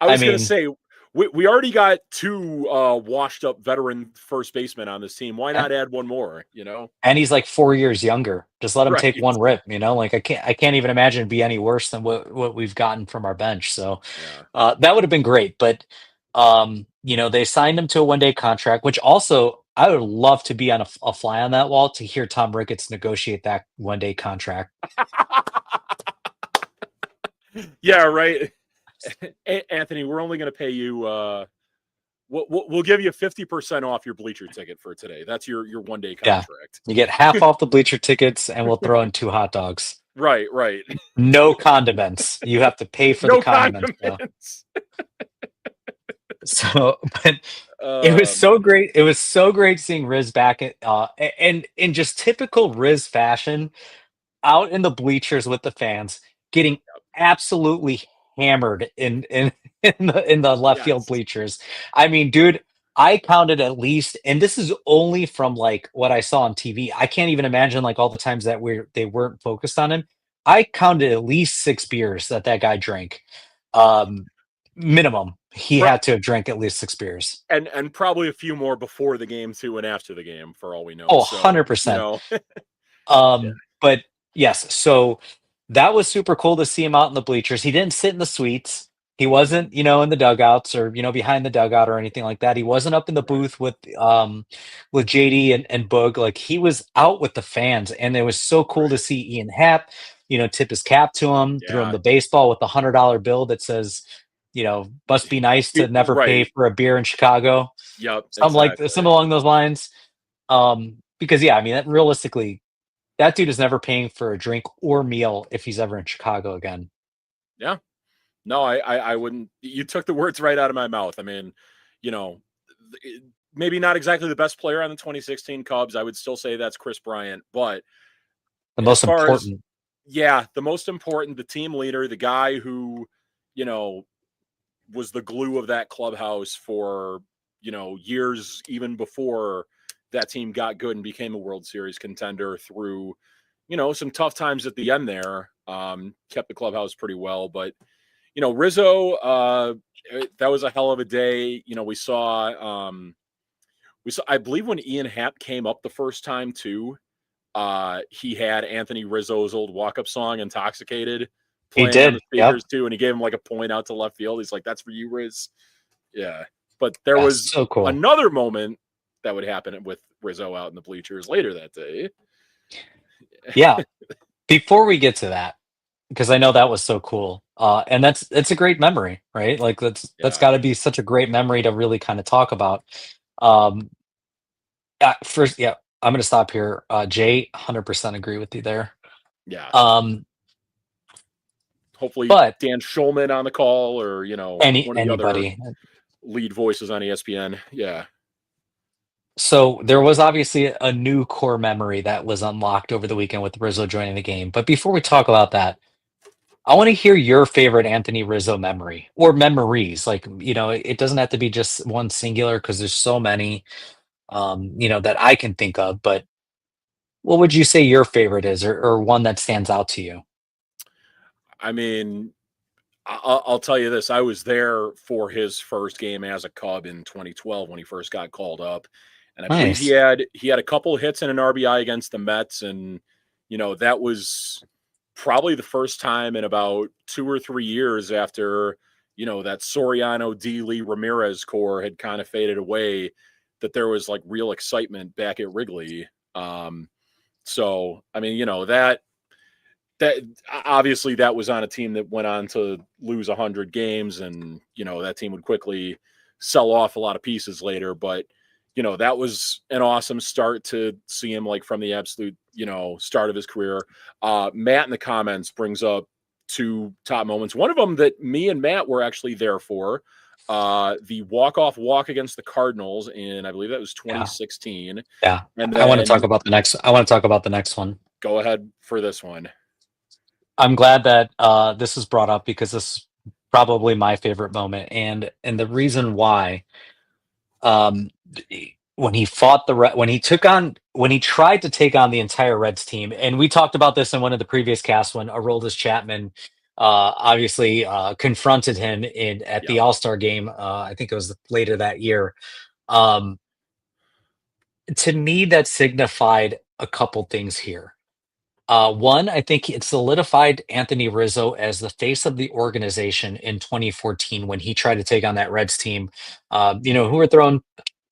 I I was gonna mean, say we already got 2 washed up veteran first basemen on this team. Why yeah. not add one more, you know? And he's like 4 years younger. Just let him take Right. one rip. Like I can't even imagine it'd be any worse than what we've gotten from our bench. So Yeah. that would have been great. But they signed him to a 1-day contract, which also I would love to be on a fly on that wall to hear Tom Ricketts negotiate that 1-day contract. Yeah, right. Anthony, we're only going to pay you. We'll give you 50% off your bleacher ticket for today. That's your 1 day Yeah. contract. You get half off the bleacher tickets, and we'll throw in 2 hot dogs. Right, right. No condiments. You have to pay for the No condiments, though. condiments. So, but it was so Man. great. It was so great seeing Riz back and in just typical Riz fashion, out in the bleachers with the fans, getting absolutely hammered in in the left field Yes. bleachers. I mean, dude, I counted at least, and this is only from like what I saw on TV. I can't even imagine like all the times that they weren't focused on him. I counted at least 6 beers that guy drank. Um, Minimum. He Pro- had to have drank at least 6 beers. and probably a few more before the game too and after the game for all we know. Oh, So, 100%. yeah. But yes, so that was super cool to see him out in the bleachers. He didn't sit in the suites. He wasn't, in the dugouts or, behind the dugout or anything like that. He wasn't up in the Right. booth with JD and Boog. Like he was out with the fans. And it was so cool to Right. see Ian Happ, tip his cap to him, threw him Yeah. the baseball with the $100 bill that says, must be nice to never pay Right. for a beer in Chicago. Yep, Something exactly. along those lines. Because yeah, I mean, that realistically, that dude is never paying for a drink or meal if he's ever in Chicago again. Yeah. No, I wouldn't. You took the words right out of my mouth. I mean, you know, maybe not exactly the best player on the 2016 Cubs. I would still say that's Chris Bryant. But The as most far as, important. yeah, the most important, the team leader, the guy who, you know, was the glue of that clubhouse for, years even before that team got good and became a World Series contender through, some tough times at the end there. Kept the clubhouse pretty well. But Rizzo, that was a hell of a day. We saw, I believe when Ian Happ came up the first time too, he had Anthony Rizzo's old walk-up song, Intoxicated, He playing on the did. Yep. speakers too, and he gave him like a point out to left field. He's like, "That's for you, Riz." Yeah, but there That's was so cool. another moment that would happen with Rizzo out in the bleachers later that day. Yeah. Before we get to that, because I know that was so cool, and it's a great memory, right? Like that's Yeah, got to be such a great memory to really kind of talk about. Um, First, yeah, I'm gonna stop here. Jay, 100% agree with you there. yeah. Um, Hopefully, but Dan Schulman on the call, or one of the other anybody. lead voices on ESPN. Yeah, So there was obviously a new core memory that was unlocked over the weekend with Rizzo joining the game. But before we talk about that, I want to hear your favorite Anthony Rizzo memory or memories. Like, it doesn't have to be just one singular because there's so many, that I can think of. But what would you say your favorite is, or one that stands out to you? I mean, I'll tell you this: I was there for his first game as a Cub in 2012 when he first got called up, and I believe he Nice. had a couple hits and an RBI against the Mets, and that was probably the first time in about 2 or 3 years after that Soriano, D. Lee, Ramirez core had kind of faded away, that there was like real excitement back at Wrigley. So I mean, that obviously that was on a team that went on to lose 100 games, and that team would quickly sell off a lot of pieces later, but that was an awesome start to see him, like, from the absolute start of his career. Matt in the comments brings up two top moments, one of them that me and Matt were actually there for, the walk-off walk against the Cardinals in, I believe that was Yeah. 2016. Yeah. And I want to talk then about the next. I want to talk about the next one. go ahead for this one. I'm glad that this is brought up because this is probably my favorite moment, and the reason why, when he fought when he tried to take on the entire Reds team, and we talked about this in one of the previous casts when Aroldis Chapman obviously confronted him in at Yep. the All-Star game. I think it was later that year. Um, to me, that signified a couple things here. One, I think it solidified Anthony Rizzo as the face of the organization in 2014 when he tried to take on that Reds team, who were throwing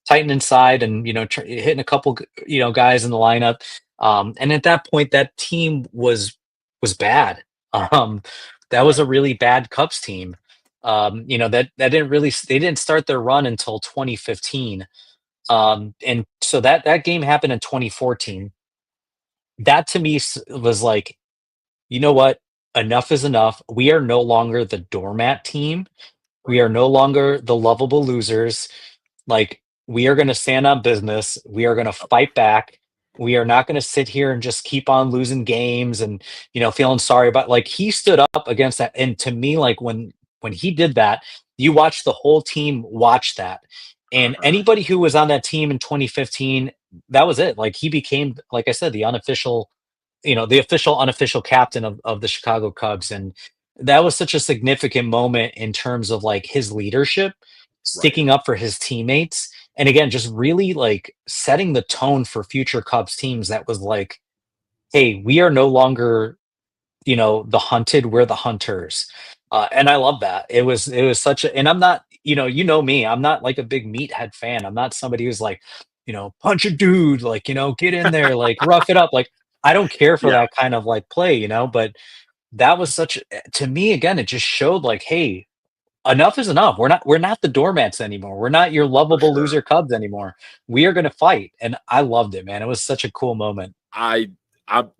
tight inside and hitting a couple guys in the lineup. And at that point, that team was bad. Um, that was a Right. really bad Cubs team. That didn't really they didn't start their run until 2015. And so that game happened in 2014. That to me was like, you know what? Enough is enough. We are no longer the doormat team. We Right. are no longer the lovable losers. Like, we are going to stand on business. We are going to Yep. fight back. We are not going to sit here and just keep on losing games and feeling sorry about, like, he stood up against that. And to me, like, when he did that, you watch the whole team watch that. And Uh-huh. anybody who was on that team in 2015, that was it. Like, he became, like I said, the official unofficial captain of the Chicago Cubs. And that was such a significant moment in terms of like his leadership, Right. sticking up for his teammates, and again just really like setting the tone for future Cubs teams. That was like, hey, we are no longer the hunted, we're the hunters. And I love that. It was such a, and I'm not, me, I'm not like a big meathead fan. I'm not somebody who's like, punch a dude, like, get in there, like rough it up. Like, I don't care for Yeah, that kind of like play, but that was such to me, again, it just showed like, hey, enough is enough. We're not the doormats anymore. We're not your for lovable sure. loser Cubs anymore. We are gonna fight. And I loved it, man. It was such a cool moment. I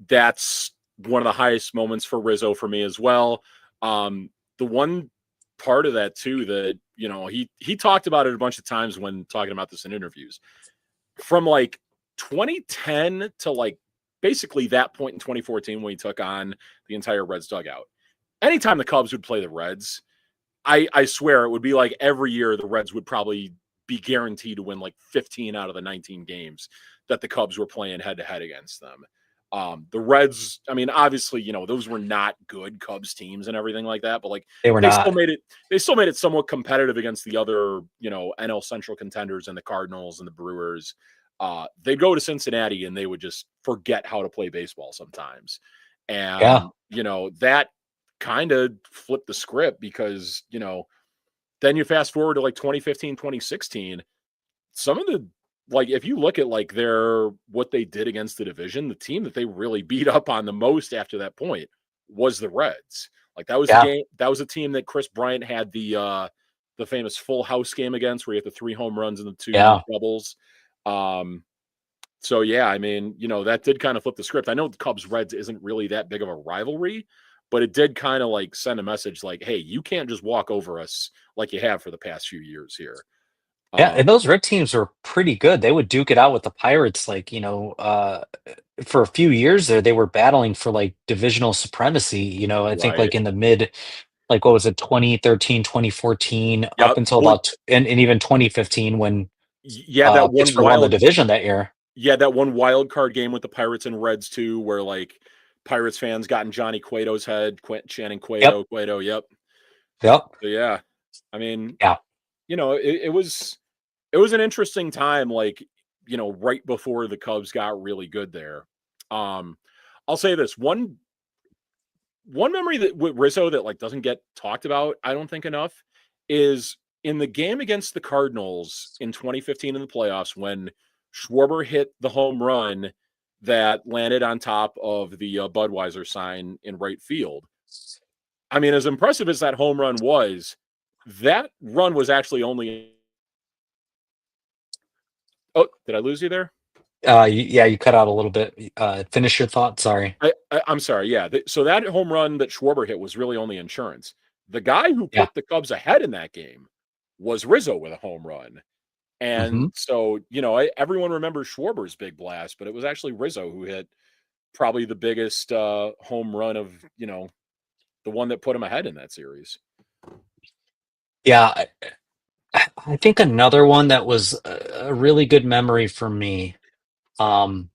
that's one of the highest moments for Rizzo for me as well. The one part of that too that, he talked about it a bunch of times when talking about this in interviews. From like 2010 to like basically that point in 2014 when he took on the entire Reds dugout. Anytime the Cubs would play the Reds, I swear it would be like every year the Reds would probably be guaranteed to win like 15 out of the 19 games that the Cubs were playing head to head against them. The Reds, I mean, obviously, those were not good Cubs teams and everything like that, but like They were they still not. made it, they still made it somewhat competitive against the other, NL Central contenders and the Cardinals and the Brewers. They'd go to Cincinnati and they would just forget how to play baseball sometimes. Yeah. And, that kind of flipped the script because, then you fast forward to like 2015, 2016, some of the, like, if you look at like what they did against the division, the team that they really beat up on the most after that point was the Reds. Like that was the Yeah. game. That was a team that Chris Bryant had the famous full house game against, where he had the 3 home runs and the 2 Yeah. doubles. So yeah, I mean, that did kind of flip the script. I know the Cubs Reds isn't really that big of a rivalry, but it did kind of like send a message like, hey, you can't just walk over us like you have for the past few years here. Yeah, and Um, those Red teams were pretty good. They would duke it out with the Pirates, like, for a few years there, they were battling for like divisional supremacy. I think right. like in the mid, like what was it, 2013, 2014, Yeah. up until about and even 2015 when Yeah, that one Pittsburgh won the wild division that year. yeah, that one wild card game with the Pirates and Reds too, where like Pirates fans got in Johnny Cueto's head, chanting Yep. Cueto. Yep. Yep. So yeah, I mean, Yeah. it was an interesting time, like, right before the Cubs got really good there. Um, I'll say this one memory that with Rizzo that like doesn't get talked about, I don't think enough, is in the game against the Cardinals in 2015 in the playoffs when Schwarber hit the home run that landed on top of the Budweiser sign in right field. I mean, as impressive as that home run was, that run was actually only. Oh, did I lose you there? Yeah, you cut out a little bit. Finish your thought. Sorry. I'm sorry. Yeah. So that home run that Schwarber hit was really only insurance. The guy who Yeah. put the Cubs ahead in that game was Rizzo with a home run. Hmm. And so, everyone remembers Schwarber's big blast, but it was actually Rizzo who hit probably the biggest home run of, the one that put him ahead in that series. Yeah, I think another one that was a really good memory for me. Um,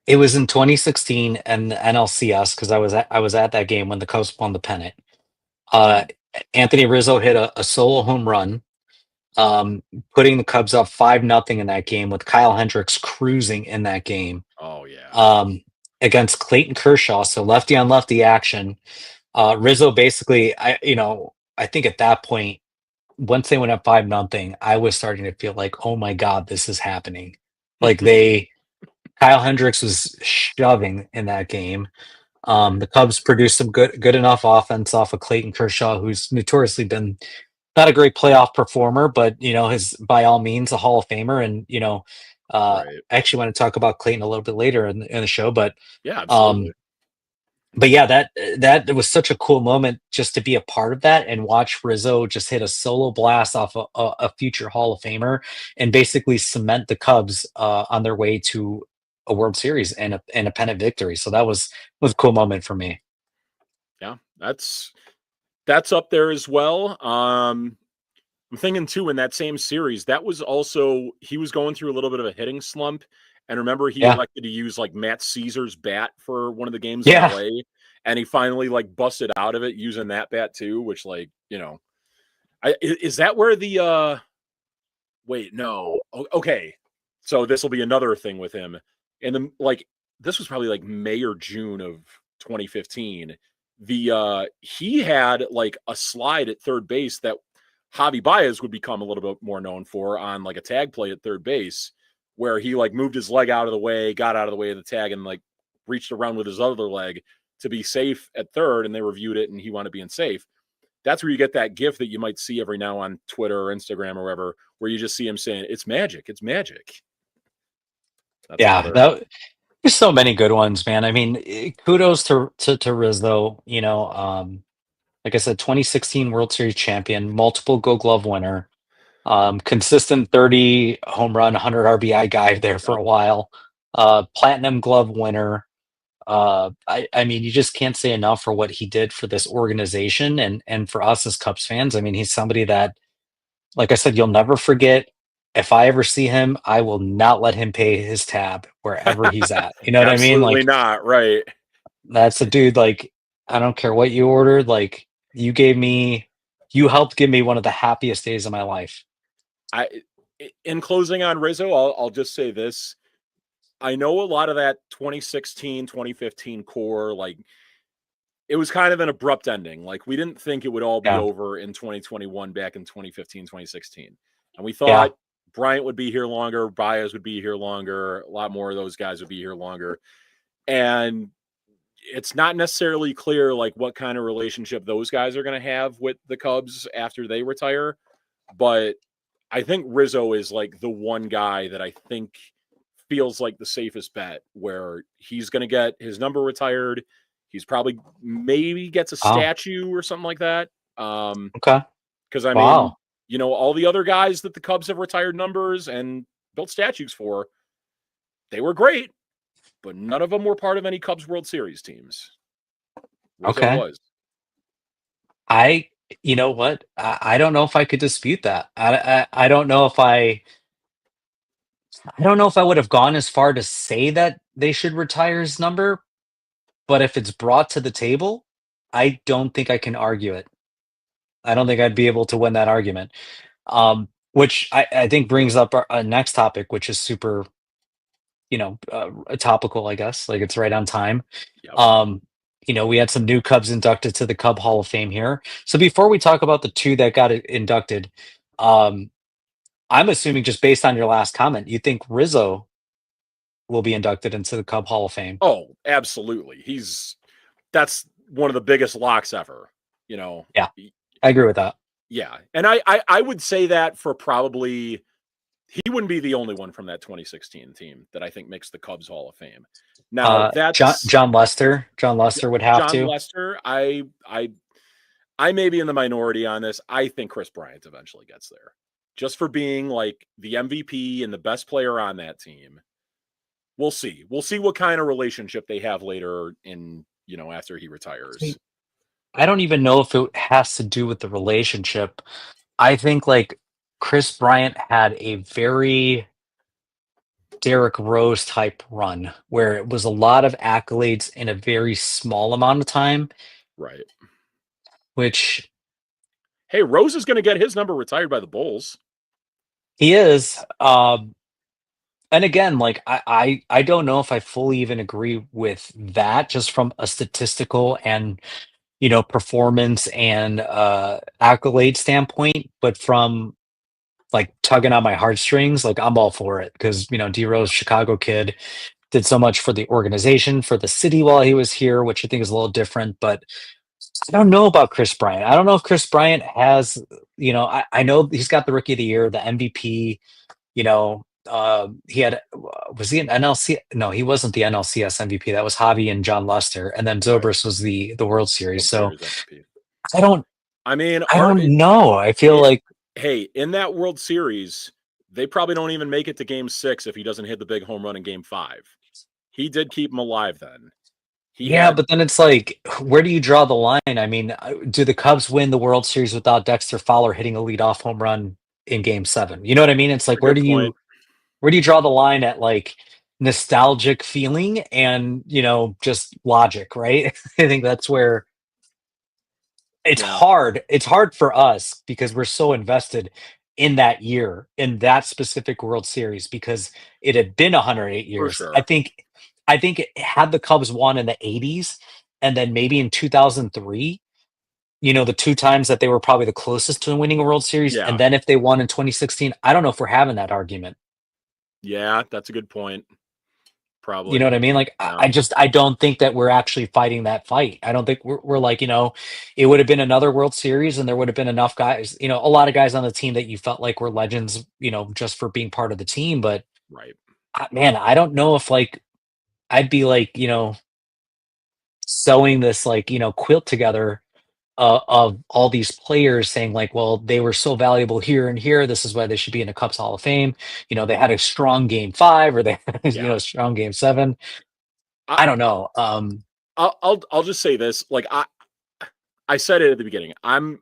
it was in 2016 and the NLCS because I was at that game when the Cubs won the pennant. Uh, Mhm. Anthony Rizzo hit a solo home run, um, putting the Cubs up 5-0 in that game with Kyle Hendricks cruising in that game, Oh, yeah. um, against Clayton Kershaw. So lefty on lefty action. Rizzo basically, I think at that point, once they went up 5-0, I was starting to feel like, oh my God, this is happening. Like Kyle Hendricks was shoving in that game. Right. The Cubs produced some good enough offense off of Clayton Kershaw, who's notoriously been not a great playoff performer, but his by all means a Hall of Famer. And Right. I actually want to talk about Clayton a little bit later in the show, Yeah, um, absolutely. yeah, that was such a cool moment just to be a part of that and watch Rizzo just hit a solo blast off a future Hall of Famer and basically cement the Cubs on their way to a World Series and a pennant victory. So that was a cool moment for me. Yeah. That's up there as well. I'm thinking too in that same series, that was also he was going through a little bit of a hitting slump. And remember, he Yeah, elected to use like Matt Caesar's bat for one of the games in yeah. LA. And he finally like busted out of it using that bat too, which like, is that where the wait, no. Okay. So this will be another thing with him. And then like this was probably like May or June of 2015. He had like a slide at third base that Javi Baez would become a little bit more known for on like a tag play at third base, where he like moved his leg out of the way, got out of the way of the tag, and like reached around with his other leg to be safe at third. And they reviewed it, and he wanted being safe. That's where you get that gif that you might see every now on Twitter or Instagram or wherever, where you just see him saying, "It's magic, it's magic." That's Yeah, another. there's so many good ones, man. I mean, kudos to Rizzo. Like I said, 2016 World Series champion, multiple Gold Glove winner, consistent 30 home run, 100 RBI guy there for Yep. a while, Platinum Glove winner. I mean, you just can't say enough for what he did for this organization and for us as Cubs fans. I mean, he's somebody that, like I said, you'll never forget. If I ever see him, I will not let him pay his tab wherever he's at. You know what I mean? Absolutely Like not. Right. that's a dude. Like I don't care what you ordered. Like you helped give me one of the happiest days of my life. I in closing on Rizzo, I'll just say this. I know a lot of that 2016, 2015 core, like it was kind of an abrupt ending. Like, we didn't think it would all be Yeah. over in 2021 back in 2015, 2016. And we Yeah. thought Bryant would be here longer, Baez would be here longer, a lot more of those guys would be here longer. And it's not necessarily clear like what kind of relationship those guys are going to have with the Cubs after they retire, but I think Rizzo is like the one guy that I think feels like the safest bet, where he's going to get his number retired. He's probably maybe gets a Oh, statue or something like that. okay. Because I mean, Wow. all the other guys that the Cubs have retired numbers and built statues for, they were great, but none of them were part of any Cubs World Series teams. Rizzo Okay. was. I, you know what? I don't know if I could dispute that. I don't know if I don't know if I would have gone as far to say that they should retire his number, but if it's brought to the table, I don't think I can argue it. I don't think I'd be able to win that argument. Which I think brings up our next topic, which is super, topical, I guess. Like it's right on time. Yep. Um, we had some new Cubs inducted to the Cub Hall of Fame here. So before we talk about the two that got inducted, um, I'm assuming just based on your last comment, you think Rizzo will be inducted into the Cub Hall of Fame. Oh, absolutely. That's one of the biggest locks ever. Yeah, I agree with that. Yeah, and I would say that for probably he wouldn't be the only one from that 2016 team that I think makes the Cubs Hall of Fame. Now John that's John Lester. John Lester would have John to. Lester. I may be in the minority on this. I think Chris Bryant eventually gets there, just for being like the MVP and the best player on that team. We'll see. We'll see what kind of relationship they have later in after he retires. I don't even know if it has to do with the relationship. I think like Chris Bryant had a very Derrick Rose type run where it was a lot of accolades in a very small amount of time, Right. which Hey, Rose is going to get his number retired by the Bulls. he is. And again, like I don't know if I fully even agree with that just from a statistical and performance and accolade standpoint, but from like tugging on my heartstrings, like I'm all for it because D Rose, Yeah. Chicago kid, did so much for the organization, for the city while he was here, which I think is a little different. But I don't know about Chris Bryant. I don't know if Chris Bryant has, I know he's got the rookie of the year, the MVP, he had, was he an NLC? No, he wasn't the NLCS MVP. That was Javi and John Lester. And then Right. Zobrist was the World Series. World So Series MVP. I don't, I mean, I don't know. I feel like, hey, in that World Series, they probably don't even make it to Game 6 if he doesn't hit the big home run in Game 5. He did keep him alive then. He yeah, had but then it's like, where do you draw the line? I mean, do the Cubs win the World Series without Dexter Fowler hitting a leadoff home run in Game 7? You know what I mean? It's a like, good point. where do you draw the line at like nostalgic feeling and just logic, right? I think that's where Yeah, it's hard for us because we're so invested in that year, in that specific World Series, because it had been 108 for years. sure. I think it had the Cubs won in the 80s and then maybe in 2003, the two times that they were probably the closest to winning a World Series, and Yeah. then if they won in 2016, I don't know if we're having that argument. Yeah, that's a good point. You know Probably. what I mean? Like, Yeah. I don't think that we're actually fighting that fight. I don't think we're like, it would have been another World Series and there would have been enough guys, a lot of guys on the team that you felt like were legends, just for being part of the team. But Right. man, I don't know if like I'd be like, sewing this like, quilt together of all these players saying like, well, they were so valuable here and here. This is why they should be in the Cubs Hall of Fame. They had a strong game 5 or they had, Yeah. a strong game 7. I, I don't know. I'll just say this. Like I said it at the beginning. I'm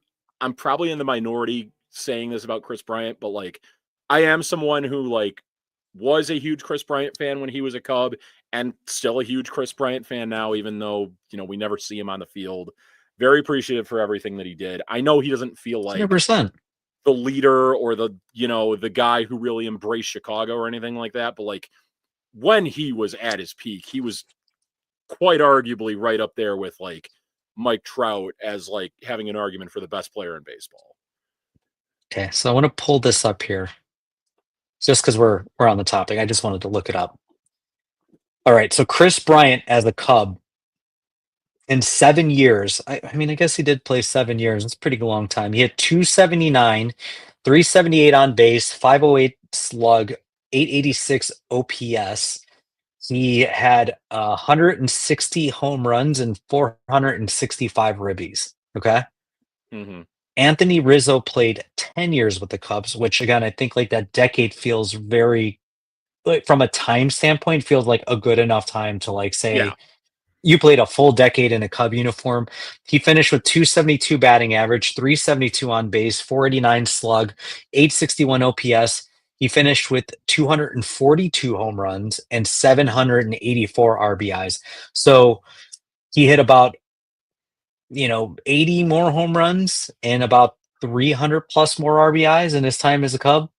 probably in the minority saying this about Chris Bryant, but like I am someone who like was a huge Chris Bryant fan when he was a Cub and still a huge Chris Bryant fan now, even though, we never see him on the field. Very appreciative for everything that he did. I know he doesn't feel like 100%. the leader or the guy who really embraced Chicago or anything like that, but like when he was at his peak, he was quite arguably right up there with like Mike Trout as like having an argument for the best player in baseball. Okay, so I want to pull this up here just because we're on the topic. I just wanted to look it up. All right, so Chris Bryant as a Cub in 7 years. I mean, I guess he did play 7 years. It's a pretty long time. He had 279, 378 on base, 508 slug, 886 OPS. He had 160 home runs and 465 ribbies. Okay. Mm-hmm. Anthony Rizzo played 10 years with the Cubs, which again, I think like that decade feels very, like, from a time standpoint, feels like a good enough time to like Yeah. say you played a full decade in a Cub uniform. He finished with 272 batting average, 372 on base, 489 slug, 861 OPS. He finished with 242 home runs and 784 RBIs. So he hit about, 80 more home runs and about 300 plus more RBIs in his time as a Cub,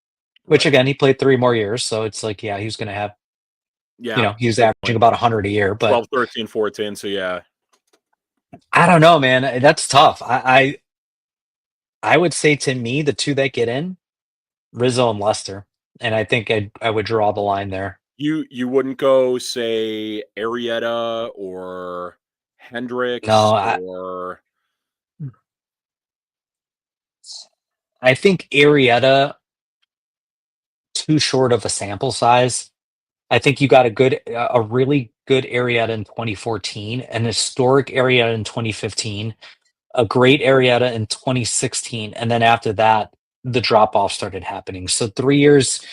which Right. again, he played 3 more years. So it's like, yeah, he was going to have, Yeah. he was Good averaging point. about 100 a year, but 12, 13, 14. So yeah. I don't know, man. That's tough. I would say to me, the two that get in, Rizzo and Lester, and I think I would draw the line there. You wouldn't go say Arrieta or No, Hendricks or I think Arrieta too short of a sample size. I think you got a really good Arrieta in 2014, an historic Arrieta in 2015, a great Arrieta in 2016, and then after that, the drop off started happening. So 3 years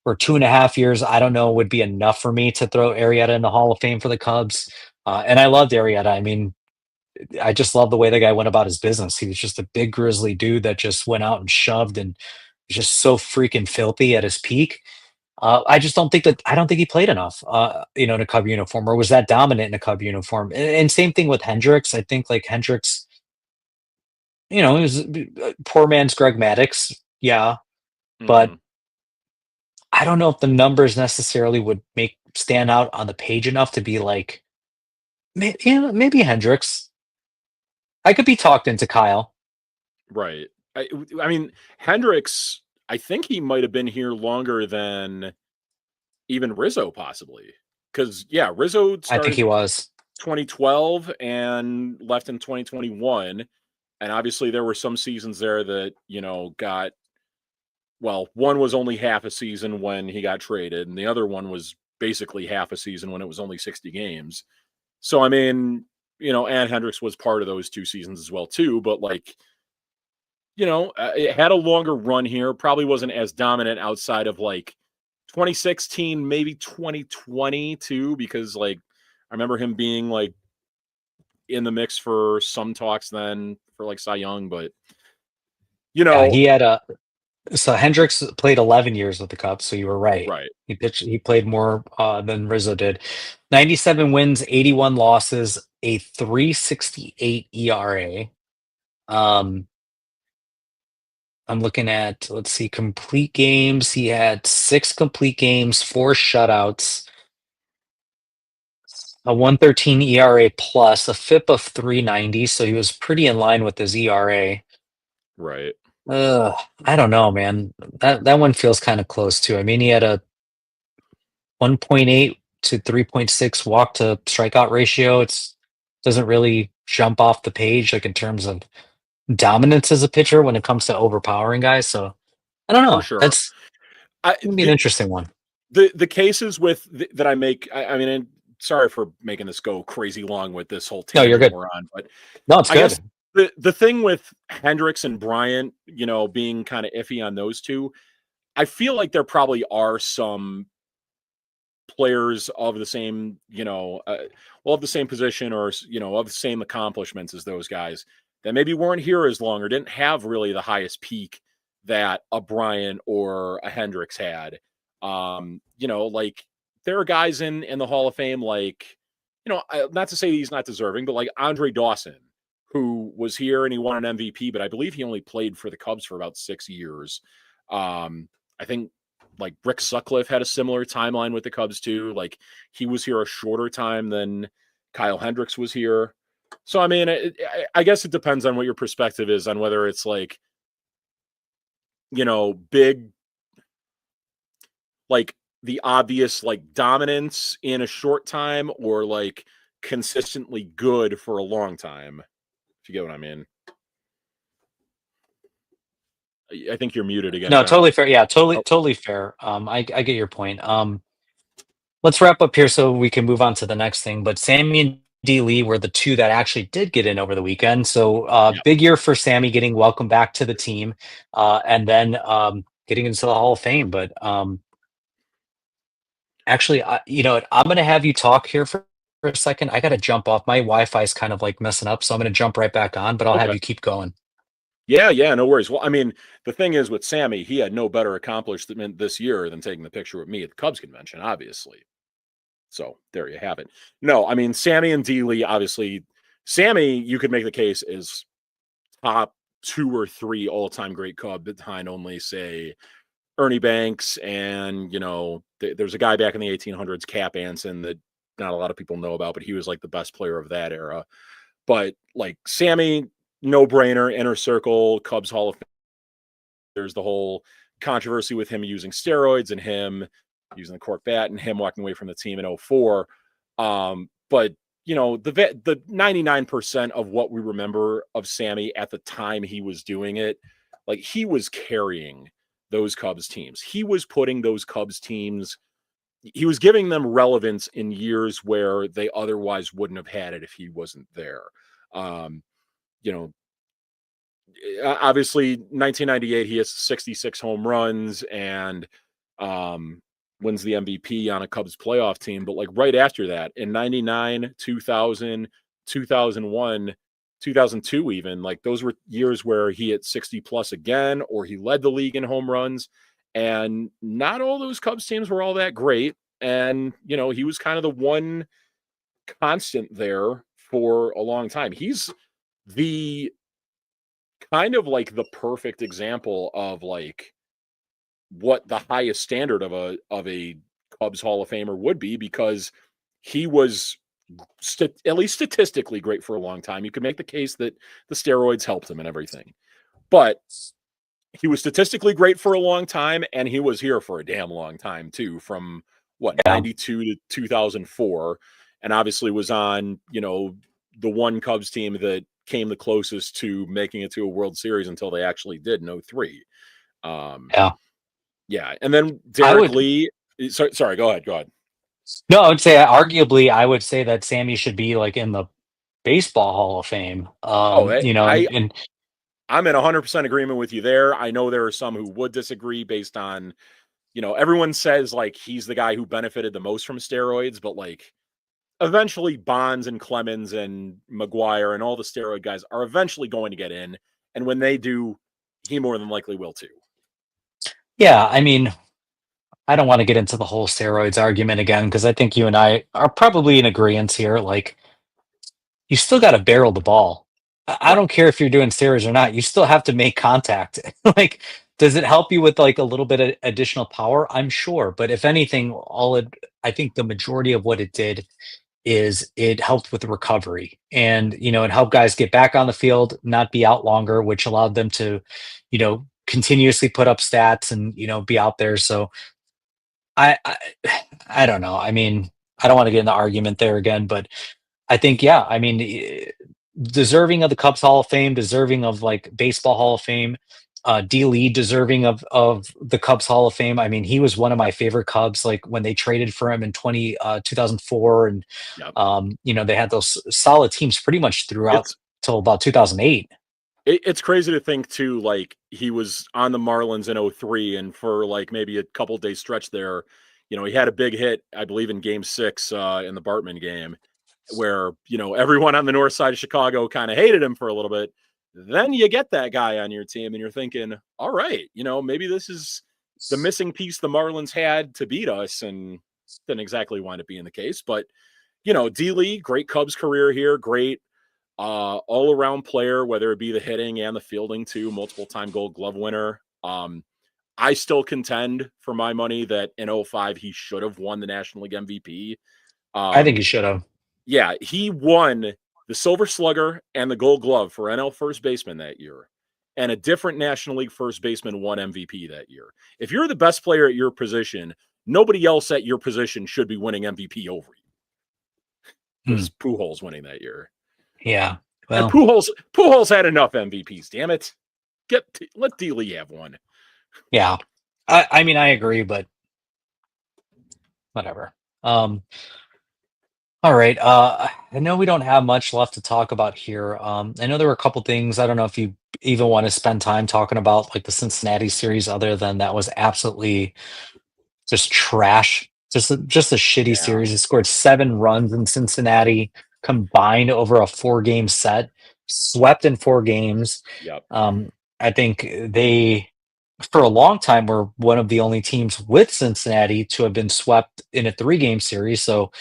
or 2.5 years, I don't know, would be enough for me to throw Arrieta in the Hall of Fame for the Cubs. And I loved Arrieta. I mean, I just love the way the guy went about his business. He was just a big grizzly dude that just went out and shoved and was just so freaking filthy at his peak. I don't think he played enough, in a Cub uniform or was that dominant in a Cub uniform. And same thing with Hendricks. I think like Hendricks, he was poor man's Greg Maddux. Yeah. But Mhm. I don't know if the numbers necessarily would make stand out on the page enough to be like, maybe Hendricks. I could be talked into Kyle. Right. I mean, Hendricks, I think he might have been here longer than even Rizzo possibly. Because yeah, Rizzo I think started he was. 2012 and left in 2021. And obviously there were some seasons there that, got well, one was only half a season when he got traded, and the other one was basically half a season when it was only 60 games. So I mean, and Hendricks was part of those two seasons as well too, but like, it had a longer run here, probably wasn't as dominant outside of like 2016, maybe 2020 too, because like I remember him being like in the mix for some talks then for like Cy Young, but you Yeah, know, he had a so Hendricks played 11 years with the Cubs, so you were right. right. He played more than Rizzo did. 97 wins, 81 losses, a 3.68 ERA. Um, I'm looking at, let's see, complete games. He had 6 complete games, 4 shutouts, a 113 ERA plus, a FIP of 390. So he was pretty in line with his ERA. Right. Uh, I don't know, man. That one feels kind of close too. I mean, he had a 1.8 to 3.6 walk to strikeout ratio. It's doesn't really jump off the page like in terms of dominance as a pitcher when it comes to overpowering guys. So I don't For know. sure. That's I gonna be an the interesting one. the cases that I make, I mean, and sorry for making this go crazy long with this whole No, you're tangent good. we're on, but No, it's I guess good. the thing with Hendricks and Bryant, being kind of iffy on those two, I feel like there probably are some players of the same, of the same position or of the same accomplishments as those guys that maybe weren't here as long or didn't have really the highest peak that a Bryant or a Hendricks had. Like there are guys in the Hall of Fame, like, not to say he's not deserving, but like Andre Dawson, who was here and he won an MVP, but I believe he only played for the Cubs for about 6 years. I think like Rick Sutcliffe had a similar timeline with the Cubs too. Like he was here a shorter time than Kyle Hendricks was here. So, I mean, I guess it depends on what your perspective is on whether it's like, big, like the obvious like dominance in a short time or like consistently good for a long time. If you get what I mean. I think you're muted again, No, John. totally fair. Yeah, totally, Oh, totally fair. I get your point. Let's wrap up here so we can move on to the next thing. But Sammy and D Lee were the two that actually did get in over the weekend. So yeah. big year for Sammy getting welcome back to the team, and then getting into the Hall of Fame. But actually, I'm going to have you talk here for a second. I got to jump off. My Wi-Fi is kind of like messing up, so I'm going to jump right back on. But I'll have Okay. you keep going. Yeah, yeah, no worries. Well, I mean, the thing is with Sammy, he had no better accomplishment this year than taking the picture with me at the Cubs convention, obviously. So there you have it. No, I mean, Sammy and D Lee, obviously, Sammy, you could make the case is top two or three all-time great Cub behind only, say, Ernie Banks and, there's a guy back in the 1800s, Cap Anson, that not a lot of people know about, but he was like the best player of that era. But like Sammy, no brainer, inner circle, Cubs Hall of Fame. There's the whole controversy with him using steroids and him using the cork bat and him walking away from the team in '04. But the 99% of what we remember of Sammy at the time he was doing it, like he was carrying those Cubs teams. He was putting those Cubs teams, he was giving them relevance in years where they otherwise wouldn't have had it if he wasn't there. Um, you know, Obviously 1998 he has 66 home runs and wins the MVP on a Cubs playoff team, but like right after that in 99, 2000, 2001, 2002 even, like those were years where he hit 60 plus again or he led the league in home runs, and not all those Cubs teams were all that great, and he was kind of the one constant there for a long time. He's the kind of like the perfect example of like what the highest standard of a Cubs Hall of Famer would be, because he was at least statistically great for a long time. You could make the case that the steroids helped him and everything, but he was statistically great for a long time, and he was here for a damn long time too, from what, Yeah. 92 to 2004, and obviously was on, the one Cubs team that came the closest to making it to a World Series until they actually did in '03. Um, Yeah. yeah, and then I Derek would. Lee. Sorry, go ahead. Go ahead. No, I would say arguably, I would say that Sammy should be like in the Baseball Hall of Fame. Oh, I'm in 100% agreement with you there. I know there are some who would disagree based on, everyone says like he's the guy who benefited the most from steroids, but like eventually Bonds and Clemens and McGuire and all the steroid guys are eventually going to get in. And when they do, he more than likely will too. Yeah, I mean, I don't want to get into the whole steroids argument again because I think you and I are probably in agreement here. Like, you still got to barrel the ball. I Right. don't care if you're doing steroids or not. You still have to make contact. Like, does it help you with like a little bit of additional power? I'm sure, but if anything, I think the majority of what it did is it helped with the recovery, and it helped guys get back on the field, not be out longer, which allowed them to, continuously put up stats and be out there. So I I don't know. I mean, I don't want to get in the argument there again, but I think, yeah, I mean, deserving of the Cubs Hall of Fame, deserving of like Baseball Hall of Fame. D. Lee deserving of the Cubs Hall of Fame. I mean, he was one of my favorite Cubs. Like when they traded for him in 2004, and Yeah. they had those solid teams pretty much throughout It's till about 2008. it's crazy to think too, like he was on the Marlins in '03, and for like maybe a couple day stretch there, he had a big hit, I believe in game 6 in the Bartman game, where, everyone on the north side of Chicago kind of hated him for a little bit. Then you get that guy on your team and you're thinking, all right, maybe this is the missing piece the Marlins had to beat us, and didn't exactly wind up being the case. But, D Lee, great Cubs career here, great all around player, whether it be the hitting and the fielding too, multiple time Gold Glove winner. I still contend for my money that in '05 he should have won the National League MVP. I think he Um, should have. yeah, he won the Silver Slugger and the Gold Glove for NL first baseman that year, and a different National League first baseman won MVP that year. If you're the best player at your position, nobody else at your position should be winning MVP over you. Hmm. Was Pujols winning that year? Yeah. And Well, Pujols had enough MVPs. Damn it, let D Lee have one. yeah. I mean, I agree, but whatever. Um, all right. I know we don't have much left to talk about here. I know there were a couple things. I don't know if you even want to spend time talking about like the Cincinnati series, other than that was absolutely just trash. Just a shitty Yeah. series. He scored 7 runs in Cincinnati combined over a 4-game set, swept in 4 games. Yep. Um, I think they, for a long time, were one of the only teams with Cincinnati to have been swept in a 3-game series. So,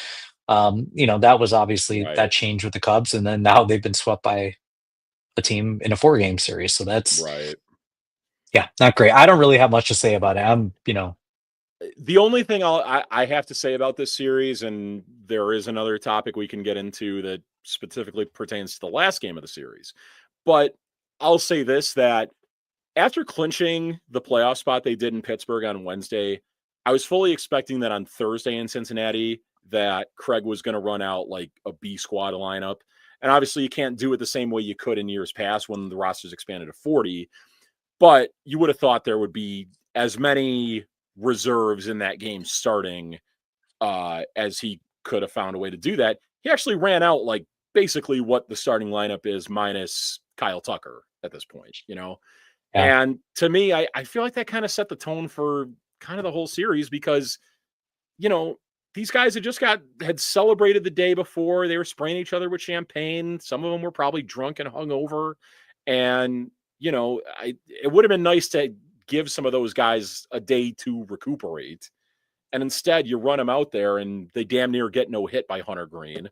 that was obviously that Right. changed with the Cubs, and then now they've been swept by a team in a 4-game series. So that's, Right. yeah, not great. I don't really have much to say about it. The only thing I have to say about this series, and there is another topic we can get into that specifically pertains to the last game of the series, but I'll say this, that after clinching the playoff spot they did in Pittsburgh on Wednesday, I was fully expecting that on Thursday in Cincinnati that Craig was going to run out like a B squad lineup. And obviously you can't do it the same way you could in years past when the roster's expanded to 40, but you would have thought there would be as many reserves in that game starting as he could have found a way to do that. He actually ran out like basically what the starting lineup is minus Kyle Tucker at this point. Yeah, And to me, I feel like that kind of set the tone for kind of the whole series because, you know, these guys had celebrated the day before. They were spraying each other with champagne. Some of them were probably drunk and hungover. And, it would have been nice to give some of those guys a day to recuperate. And instead, you run them out there and they damn near get no hit by Hunter Green.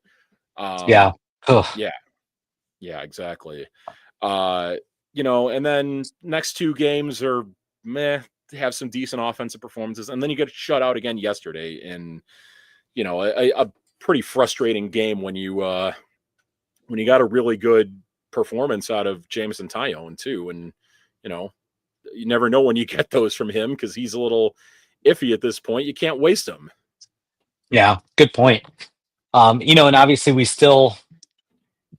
yeah. Ugh. Yeah, yeah, exactly. And then next 2 games are meh, have some decent offensive performances, and then you get shut out again yesterday in, a pretty frustrating game when you got a really good performance out of Jameson Tyone too, and you know you never know when you get those from him because he's a little iffy at this point. You can't waste him. Yeah, good point. And obviously we still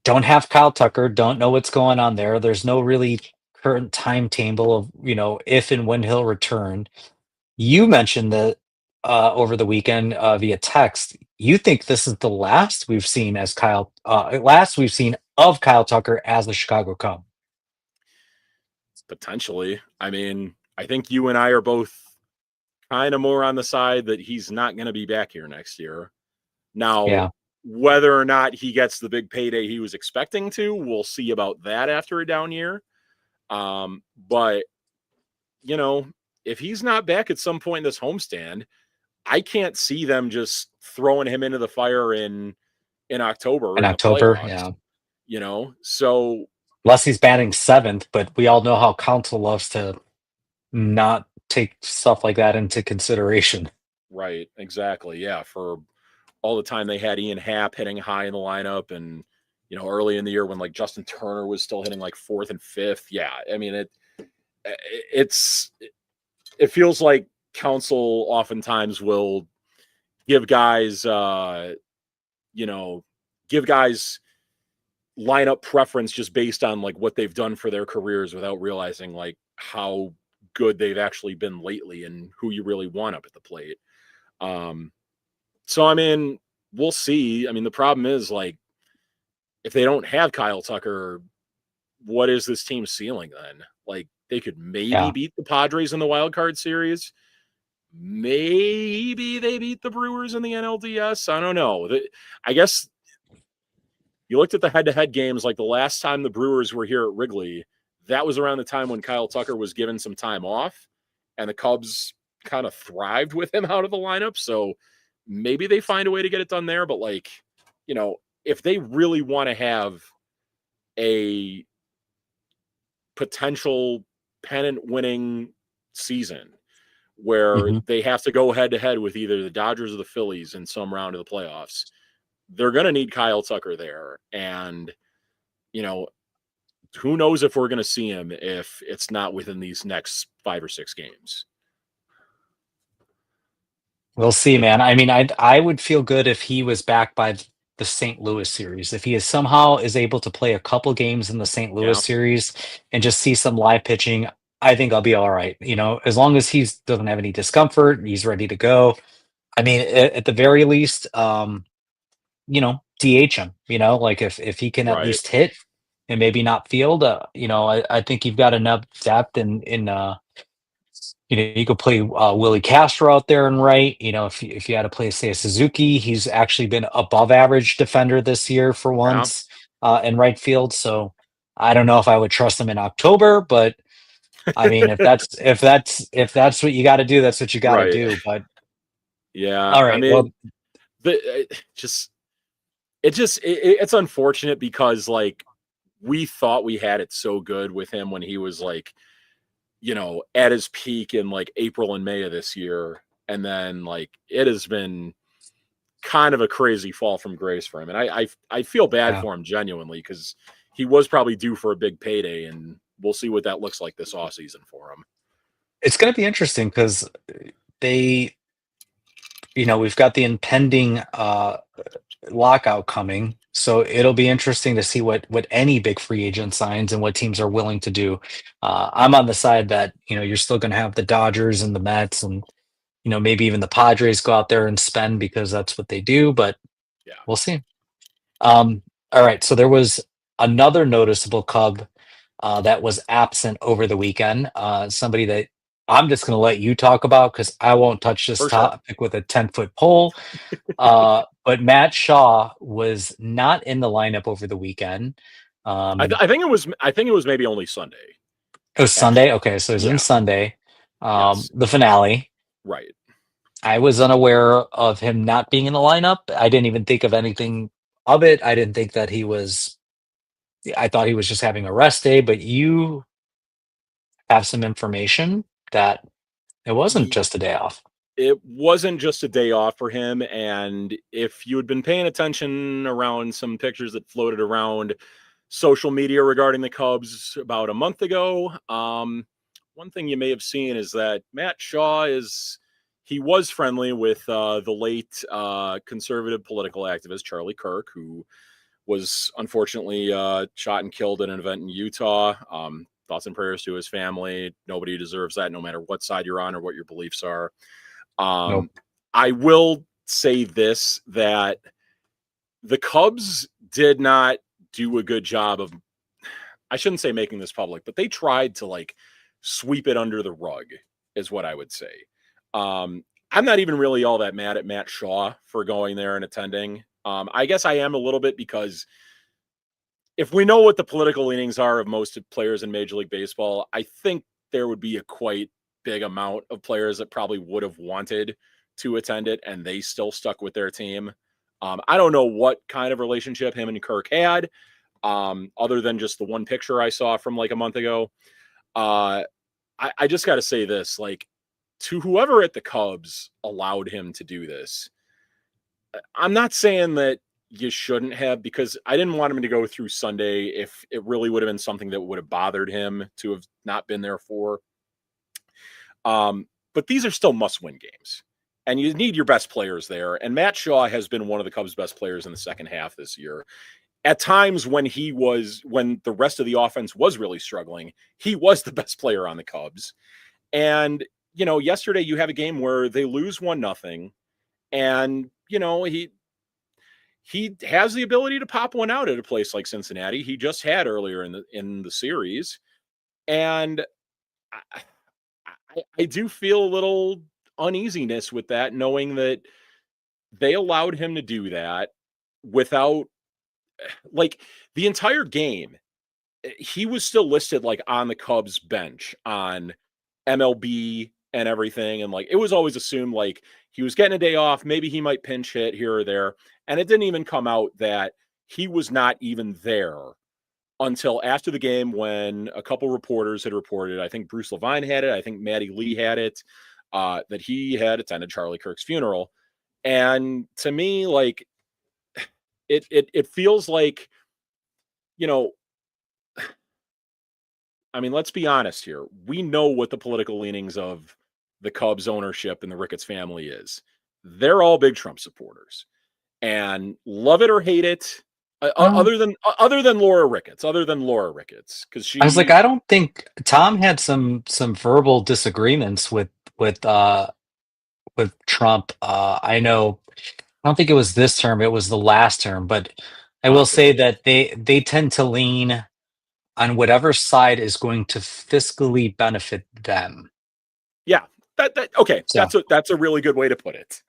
don't have Kyle Tucker, don't know what's going on there. There's no really current timetable of, if and when he'll return. You mentioned that over the weekend via text. You think this is the last we've seen of Kyle Tucker as the Chicago Cub. Potentially. I mean, I think you and I are both kind of more on the side that he's not going to be back here next year. Now, Yeah, whether or not he gets the big payday he was expecting to, we'll see about that after a down year. But you know, if he's not back at some point in this homestand, I can't see them just throwing him into the fire in October in in the October. playoffs. Yeah, So unless he's batting seventh, but we all know how Council loves to not take stuff like that into consideration. right, exactly, yeah. For all the time they had Ian Happ hitting high in the lineup, and early in the year when like Justin Turner was still hitting like fourth and fifth. Yeah, I mean it's it feels like Council oftentimes will give guys you know give guys lineup preference just based on like what they've done for their careers without realizing like how good they've actually been lately and who you really want up at the plate. Um, so I mean, we'll see. I mean, the problem is like if they don't have Kyle Tucker, what is this team's ceiling then? Like they could maybe Yeah, beat the Padres in the wild card series. Maybe they beat the Brewers in the NLDS. I don't know. I guess you looked at the head-to-head games, like the last time the Brewers were here at Wrigley, that was around the time when Kyle Tucker was given some time off, and the Cubs kind of thrived with him out of the lineup. So maybe they find a way to get it done there. But like, if they really want to have a potential pennant-winning season where hmm they have to go head-to-head with either the Dodgers or the Phillies in some round of the playoffs, they're going to need Kyle Tucker there. And, you know, who knows if we're going to see him if it's not within these next 5 or 6 games. We'll see, man. I mean, I would feel good if he was back by the St. Louis series. If he is somehow is able to play a couple games in the St. Louis Yeah. series and just see some live pitching, I think I'll be all right. You know, as long as he doesn't have any discomfort, he's ready to go. I mean, at the very least, you know, DH him. You know, like if he can at Right. least hit and maybe not field, you know, I think you've got enough depth in you know, you could play Willie Castro out there and right. You know, if you had to play, say, a Suzuki, he's actually been above average defender this year for Yeah. once in right field. So I don't know if I would trust him in October, but I mean, if that's what you got to do, that's what you got to Right. do. But Yeah. all I right, well, mean, the just it's unfortunate because like we thought we had it so good with him when he was like, you know, at his peak in like April and May of this year. And then like it has been kind of a crazy fall from grace for him. And I feel bad yeah, for him genuinely because he was probably due for a big payday, and we'll see what that looks like this offseason for him. it's going to be interesting because they, you know, we've got the impending lockout coming. So it'll be interesting to see what any big free agent signs and what teams are willing to do. I'm on the side that, you know, you're still going to have the Dodgers and the Mets and, you know, maybe even the Padres go out there and spend because that's what they do, but Yeah. we'll see. All right, so there was another noticeable Cub that was absent over the weekend. Somebody that I'm just going to let you talk about because I won't touch this For sure. topic with a 10-foot pole. But Matt Shaw was not in the lineup over the weekend. Um, I think it was maybe only Sunday, it was Sunday. actually. Okay, so it was in Yeah. Sunday, Yes. the finale. Right. I was unaware of him not being in the lineup. I didn't even think of anything of it. I didn't think that he was. I thought he was just having a rest day. But you have some information that it wasn't He, just a day off. it wasn't just a day off for him. And if you had been paying attention around some pictures that floated around social media regarding the Cubs about a month ago, one thing you may have seen is that Matt Shaw he was friendly with the late conservative political activist Charlie Kirk, who was unfortunately shot and killed at an event in Utah. Thoughts and prayers to his family. Nobody deserves that, no matter what side you're on or what your beliefs are. Nope. I will say this, that the Cubs did not do a good job of, I shouldn't say making this public, but they tried to like sweep it under the rug, is what I would say. I'm not even really all that mad at Matt Shaw for going there and attending. I guess I am a little bit because if we know what the political leanings are of most players in Major League Baseball, I think there would be a quite big amount of players that probably would have wanted to attend it, and they still stuck with their team. I don't know what kind of relationship him and Kirk had, other than just the one picture I saw from like a month ago. I just got to say this, like, to whoever at the Cubs allowed him to do this, I'm not saying that you shouldn't have, because I didn't want him to go through Sunday if it really would have been something that would have bothered him to have not been there for. But these are still must-win games, and you need your best players there. And Matt Shaw has been one of the Cubs' best players in the second half this year. At times when the rest of the offense was really struggling, he was the best player on the Cubs. And, you know, yesterday you have a game where they lose 1-0, and, you know, he has the ability to pop one out at a place like Cincinnati. He just had earlier in the series. And I do feel a little uneasiness with that, knowing that they allowed him to do that without, like, the entire game. He was still listed like on the Cubs bench on MLB and everything. And like, it was always assumed like he was getting a day off. Maybe he might pinch hit here or there. And it didn't even come out that he was not even there until after the game, when a couple reporters had reported. I think Bruce Levine had it. I think Matty Lee had it, that he had attended Charlie Kirk's funeral. And to me, like, it feels like, you know, I mean, let's be honest here. We know what the political leanings of the Cubs ownership and the Ricketts family is. They're all big Trump supporters, and love it or hate it. Oh, Other than Laura Ricketts, because I was like, she I don't think Tom had some verbal disagreements with uh with Trump. I know I don't think it was this term, it was the last term, but I will say possibly, that they tend to lean on whatever side is going to fiscally benefit them. yeah. That okay. So That's a really good way to put it.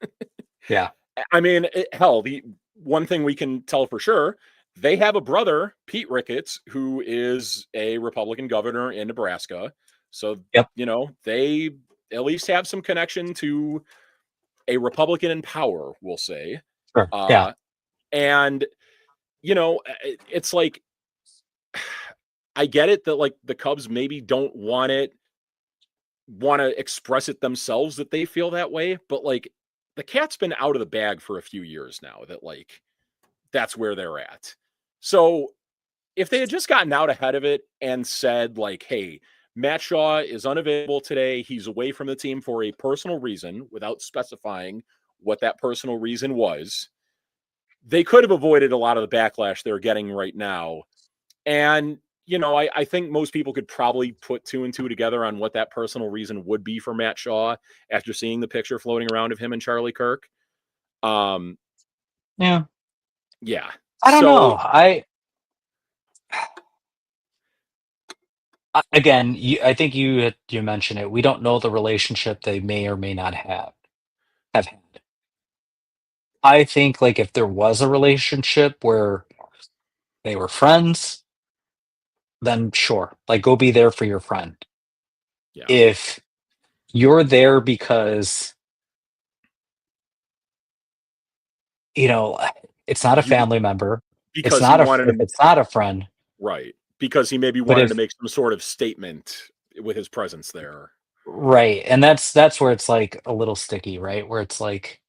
yeah. I mean, hell, the one thing we can tell for sure, they have a brother, Pete Ricketts, who is a Republican governor in Nebraska. So, Yep. they at least have some connection to a Republican in power, we'll say. Sure. Yeah. Uh, and, it's like, I get it that like the Cubs maybe don't want to express it themselves that they feel that way, but like the cat's been out of the bag for a few years now that like that's where they're at. So if they had just gotten out ahead of it and said, like, hey, Matt Shaw is unavailable today, he's away from the team for a personal reason without specifying what that personal reason was, they could have avoided a lot of the backlash they're getting right now. And, I think most people could probably put two and two together on what that personal reason would be for Matt Shaw after seeing the picture floating around of him and Charlie Kirk. Um, Yeah. yeah. I don't So, know. Again, I think you mentioned it. We don't know the relationship they may or may not have had. I think like if there was a relationship where they were friends, then sure, like go be there for your friend. yeah. If you're there because, you know, it's not a You family member, it's because he not a wanted if to it's not a friend, right, because he maybe but wanted to if make some sort of statement with his presence there. right, and that's where it's like a little sticky, right? Where it's like,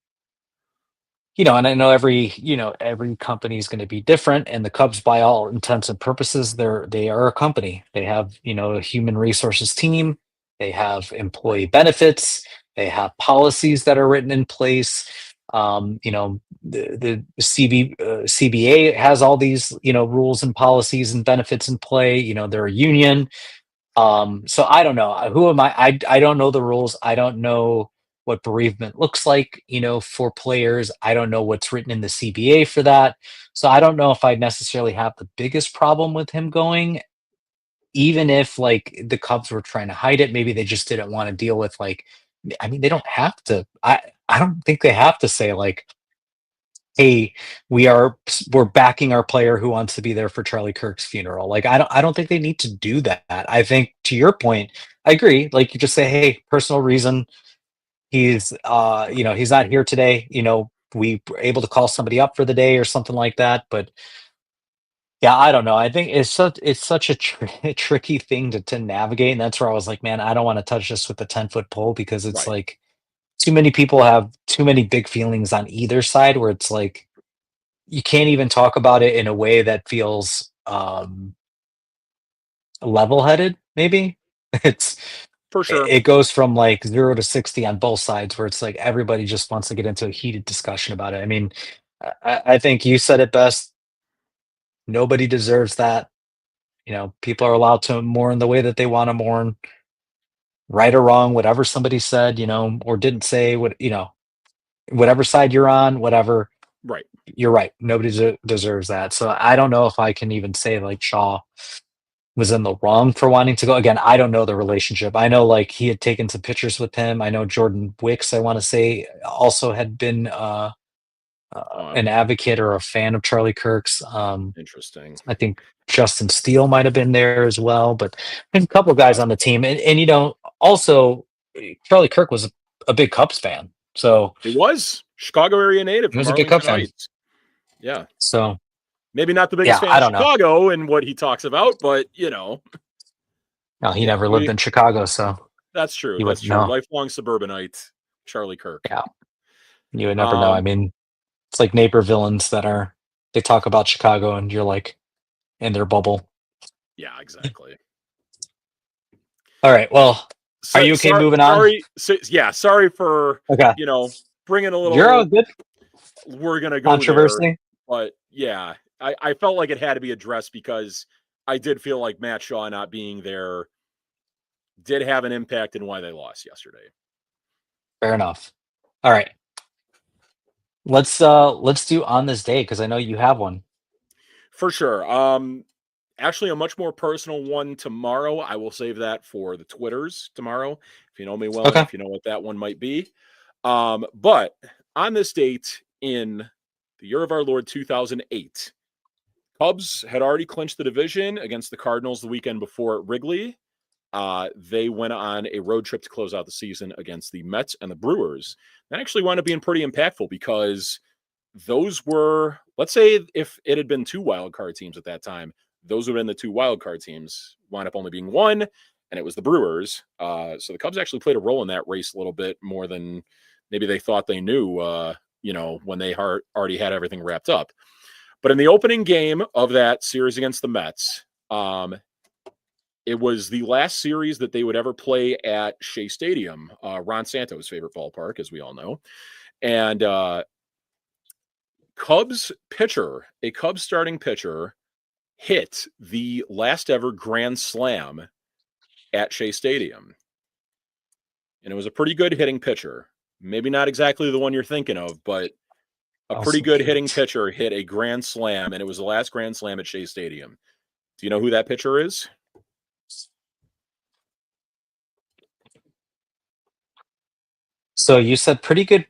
and I know every company is going to be different, and the Cubs, by all intents and purposes, they are a company. They have a human resources team. They have employee Right. benefits. They have policies that are written in place. The CBA has all these rules and policies and benefits in play. They're a union. So I don't know. Who am I? I don't know the rules. I don't know what bereavement looks like, for players. I don't know what's written in the CBA for that. So I don't know if I necessarily have the biggest problem with him going, even if like the Cubs were trying to hide it. Maybe they just didn't want to deal with like, I mean, they don't have to. I don't think they have to say like, hey, we're backing our player who wants to be there for Charlie Kirk's funeral. Like I don't think they need to do that. I think to your point, I agree. Like you just say, hey, personal reason. He's not here today. We were able to call somebody up for the day or something like that. But yeah, I don't know. I think it's such a tricky thing to navigate, and that's where I was like, man, I don't want to touch this with a 10-foot pole because it's Right. like too many people have too many big feelings on either side where it's like you can't even talk about it in a way that feels, level-headed, maybe? It's For it sure. it goes from, like, 0 to 60 on both sides where it's like everybody just wants to get into a heated discussion about it. I mean, I think you said it best, nobody deserves that, people are allowed to mourn the way that they wanna mourn, right or wrong, whatever somebody said, or didn't say, whatever side you're on, whatever, Right. you're right, nobody deserves that, so I don't know if I can even say, like, Shaw was in the wrong for wanting to go. Again, I don't know the relationship. I know like he had taken some pictures with him. I know Jordan Wicks, I want to say, also had been Uh, an advocate or a fan of Charlie Kirk's. Interesting. I think Justin Steele might have been there as well, but there's a couple guys on the Possibly. team, and also Charlie Kirk was a big Cubs fan, so He was Chicago area native he from was a big Arlington Cubs fan. Heights. Yeah. So Maybe not the biggest yeah, fan I of don't know. Chicago and what he talks about, but No, he yeah, never lived in Chicago, so that's true. you That's wouldn't true. know. Lifelong suburbanite, Charlie Kirk. Yeah, you would never know. I Um, mean, it's like neighbor villains that are They talk about Chicago, and you're like in their bubble. Yeah, exactly. All right. Well, are So, you okay sorry, moving on? sorry. Yeah, sorry for Okay. bringing a You're all little. good. We're gonna go there, Controversy. but yeah, I felt like it had to be addressed because I did feel like Matt Shaw not being there did have an impact in why they lost yesterday. Fair enough. All right. Let's do on this day because I know you have one. For sure. Actually, a much more personal one tomorrow. I will save that for the Twitters tomorrow. If you know me well Okay. enough, you know what that one might be. But on this date in the year of our Lord 2008, Cubs had already clinched the division against the Cardinals the weekend before at Wrigley. They went on a road trip to close out the season against the Mets and the Brewers. That actually wound up being pretty impactful because those were, let's say, if it had been two wild card teams at that time, those would have been the two wild card teams. Wound up only being one, and it was the Brewers. So the Cubs actually played a role in that race a little bit more than maybe they thought they knew. When they already had everything wrapped up. But in the opening game of that series against the Mets, it was the last series that they would ever play at Shea Stadium, Ron Santos' favorite ballpark, as we all know. And a Cubs starting pitcher, hit the last ever grand slam at Shea Stadium. And it was a pretty good hitting pitcher. Maybe not exactly the one you're thinking of, but a pretty good hitting pitcher hit a grand slam, and it was the last grand slam at Shea Stadium. Do you know who that pitcher is? So you said pretty good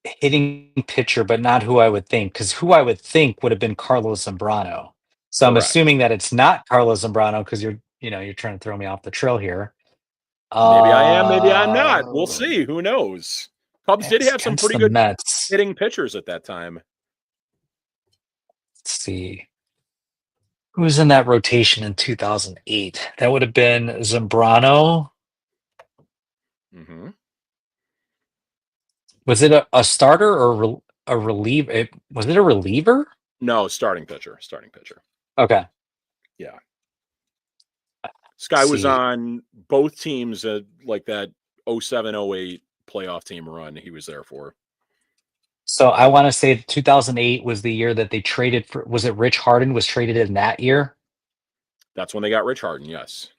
hitting pitcher, but not who I would think, because who I would think would have been Carlos Zambrano. So I'm Correct. assuming that it's not Carlos Zambrano because you're trying to throw me off the trail here. Maybe I am, maybe I'm not. We'll Uh, see. Who knows? Cubs did it's have some against pretty the good Mets. hitting pitchers at that time. Let's see. Who was in that rotation in 2008? That would have been Zambrano. Mm-hmm. Was it a starter or a reliever? Was it a reliever? No, starting pitcher. Starting pitcher. Okay. Yeah. This Let's guy was see. on both teams like that 07-08 playoff team run he was there for. So I want to say 2008 was the year that they traded for. Was it Rich Harden was traded in that year? That's when they got Rich Harden, yes.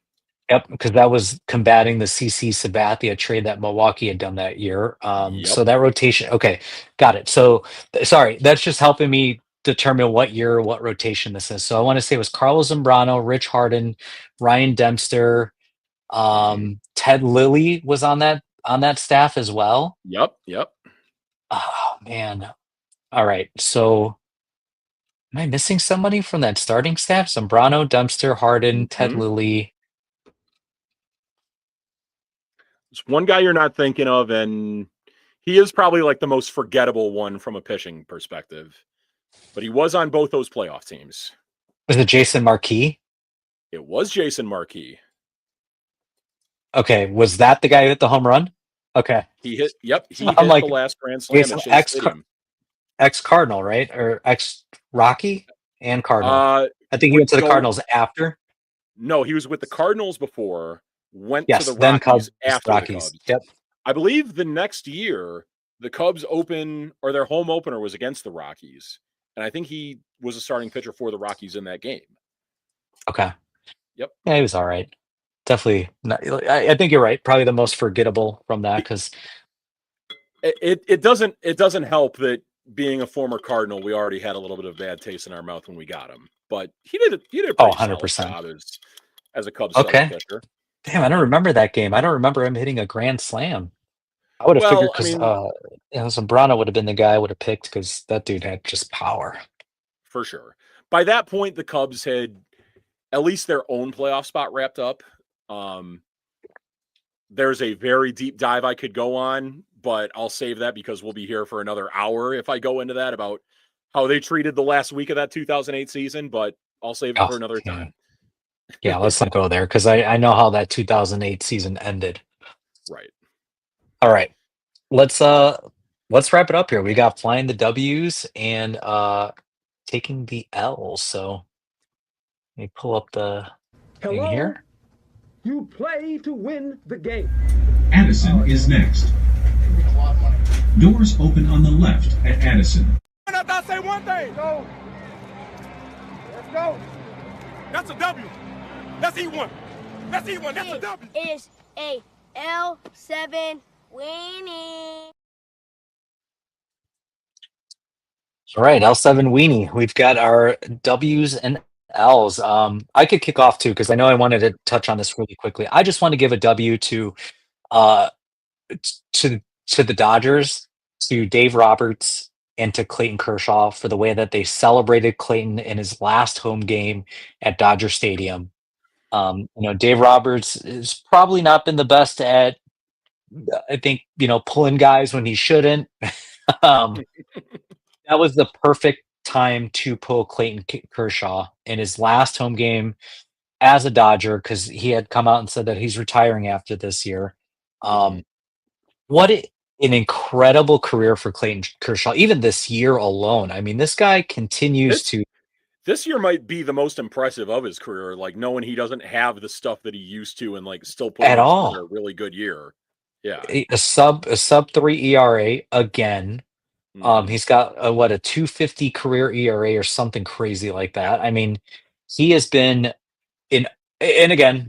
Yep, because that was combating the CC Sabathia trade that Milwaukee had done that year. Yep. So that rotation, okay, got it. So sorry, that's just helping me determine what year, what rotation this is. So I want to say it was Carlos Zambrano, Rich Harden, Ryan Dempster, Mm-hmm. Ted Lilly was on that staff as well. Yep. Yep. Oh man. All right. So am I missing somebody from that starting staff? Zambrano, Dempster, Harden, Ted Mm-hmm. Lilly. It's one guy you're not thinking of, and he is probably like the most forgettable one from a pitching perspective. But he was on both those playoff teams. Was it Jason Marquis? It was Jason Marquis. Okay, was that the guy who hit the home run? Okay. He I'm hit the like, last grand slam at Jason Shea Stadium. ex Cardinal, right? Or ex Rocky and Cardinal. Uh, I think he went would to the go Cardinals after. No, he was with the Cardinals before, went to Yes, the then Cubs, Rockies after the Rockies. Cubs. Yep. I believe the next year, the Cubs open or their home opener was against the Rockies. And I think he was a starting pitcher for the Rockies in that game. Okay. Yep. Yeah, he was all right. Definitely. I think you're right. Probably the most forgettable from that because It doesn't help that being a former Cardinal, we already had a little bit of bad taste in our mouth when we got him. But he did a oh, pretty solid 100%. job as a Cubs starting Okay. pitcher. Damn, I don't remember that game. I don't remember him hitting a grand slam. I would have figured Well, I because mean, Zambrano would have been the guy I would have picked because that dude had just power. for sure. By that point, the Cubs had at least their own playoff spot wrapped up. Um, there's a very deep dive I could go on, but I'll save that because we'll be here for another hour if I go into that about how they treated the last week of that 2008 season, but I'll save it Oh, for another yeah. time. Yeah, let's not go there because I know how that 2008 season ended. Right. All right. Let's let's wrap it up here. We got flying the W's and taking the L. So let me pull up the thing Hello? here. You play to win the game. Addison is next. Doors open on the left at Addison. I say one thing. Go. Let's go. That's a W. That's E1. That's E1. That's a W. Is a L7 winning. All right, L7 weenie. We've got our W's and L's. I could kick off too because I know I wanted to touch on this really quickly. I just want to give a W to uh to the Dodgers, to Dave Roberts, and to Clayton Kershaw for the way that they celebrated Clayton in his last home game at Dodger Stadium. Dave Roberts has probably not been the best at, I think, pulling guys when he shouldn't. um, that was the perfect time to pull Clayton Kershaw in his last home game as a Dodger because he had come out and said that he's retiring after this year. Mhm. Um, what an incredible career for Clayton Kershaw, even this year alone. I mean, this guy continues This to this year might be the most impressive of his career, like knowing he doesn't have the stuff that he used to and like still at putting together all a really good year. Yeah. a sub 3 ERA again. Mhm. He's got a 250 career ERA or something crazy like Yeah. that. I mean, he has been in, and again,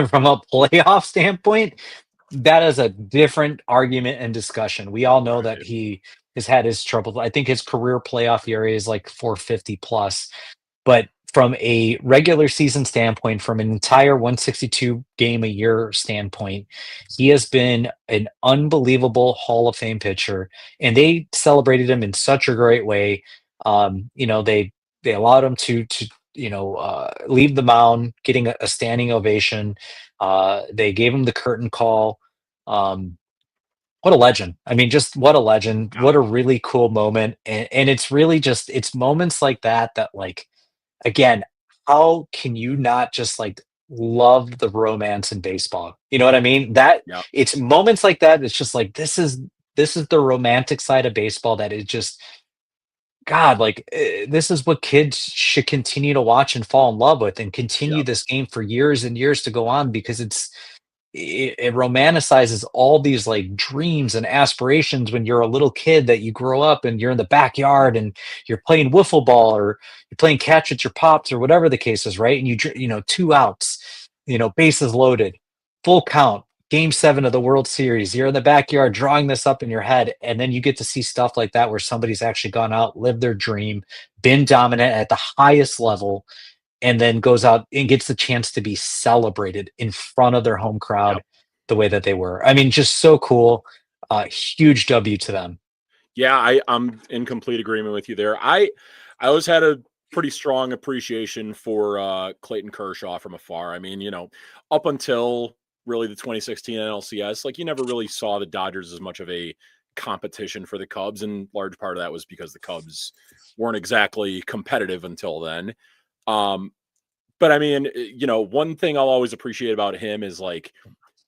from a playoff standpoint, that is a different argument and discussion. We all know that Right. he has had his trouble. I think his career playoff ERA is like 450 plus. But from a regular season standpoint, from an entire 162 game a year standpoint, he has been an unbelievable Hall of Fame pitcher, and they celebrated him in such a great way. They allowed him to leave the mound, getting a standing ovation. They gave him the curtain call. Um, what a legend. I mean, just what a legend. Yeah. What a really cool moment. And it's really just it's moments like that that like again, how can you not just like love the romance in baseball? You know what I mean? That Yeah. it's moments like that. It's just like this is the romantic side of baseball that is just God, like this is what kids should continue to watch and fall in love with, and continue Yep. this game for years and years to go on because it romanticizes all these like dreams and aspirations when you're a little kid that you grow up and you're in the backyard and you're playing wiffle ball or you're playing catch with your pops or whatever the case is, right? And two outs, bases loaded, full count, game 7 of the World Series. You're in the backyard drawing this up in your head, and then you get to see stuff like that where somebody's actually gone out, lived their dream, been dominant at the highest level, and then goes out and gets the chance to be celebrated in front of their home crowd Yep. the way that they were. I mean, just so cool. Huge W to them. Yeah, I'm in complete agreement with you there. I always had a pretty strong appreciation for Clayton Kershaw from afar. I mean, up until really the 2016 NLCS, like you never really saw the Dodgers as much of a competition for the Cubs, and large part of that was because the Cubs weren't exactly competitive until then. Um, but I mean, one thing I'll always appreciate about him is like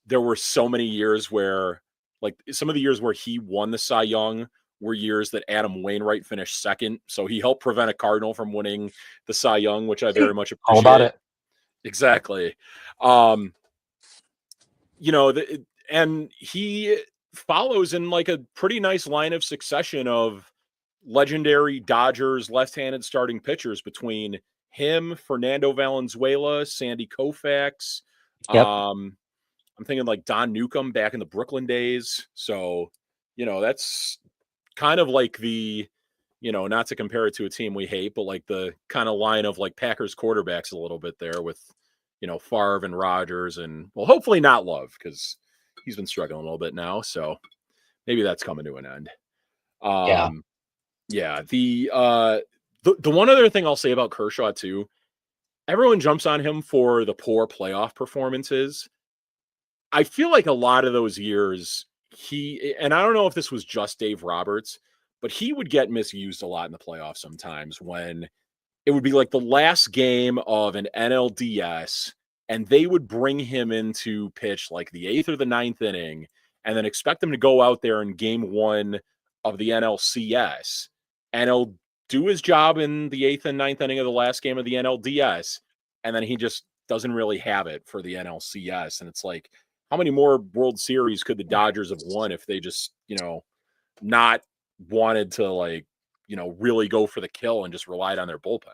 there were so many years where, like, some of the years where he won the Cy Young were years that Adam Wainwright finished second. So he helped prevent a Cardinal from winning the Cy Young, which I very much All about appreciate. it. Exactly. Um, and he follows in like a pretty nice line of succession of legendary Dodgers left-handed starting pitchers between him, Fernando Valenzuela, Sandy Koufax. Yep. I'm thinking like Don Newcomb back in the Brooklyn days. So, that's kind of like the, not to compare it to a team we hate, but like the kind of line of like Packers quarterbacks a little bit there with, Favre and Rodgers, and well, hopefully not Love because he's been struggling a little bit now. So maybe that's coming to an end. Yeah. Yeah. The one other thing I'll say about Kershaw too, everyone jumps on him for the poor playoff performances. I feel like a lot of those years, and I don't know if this was just Dave Roberts, but he would get misused a lot in the playoffs sometimes when it would be like the last game of an NLDS, and they would bring him into pitch like the 8th or the ninth inning, and then expect him to go out there in game 1 of the NLCS, and do his job in the 8th and 9th inning of the last game of the NLDS, and then he just doesn't really have it for the NLCS. And it's like, how many more World Series could the Dodgers have won if they just, not wanted to, like, really go for the kill and just relied on their bullpen?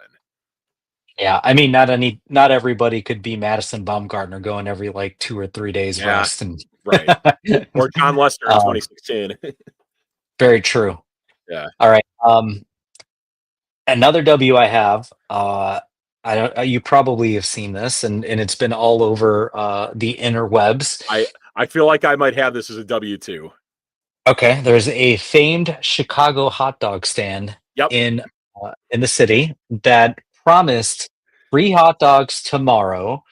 Yeah, I mean, not everybody could be Madison Baumgartner going every like 2 or 3 days Yeah, rest and right. Or John Lester in um, 2016. very true. Yeah. All right. Another W I have. I don't. You probably have seen this, and it's been all over the interwebs. I feel like I might have this as a W2. Okay, there's a famed Chicago hot dog stand Yep. in the city that promised free hot dogs tomorrow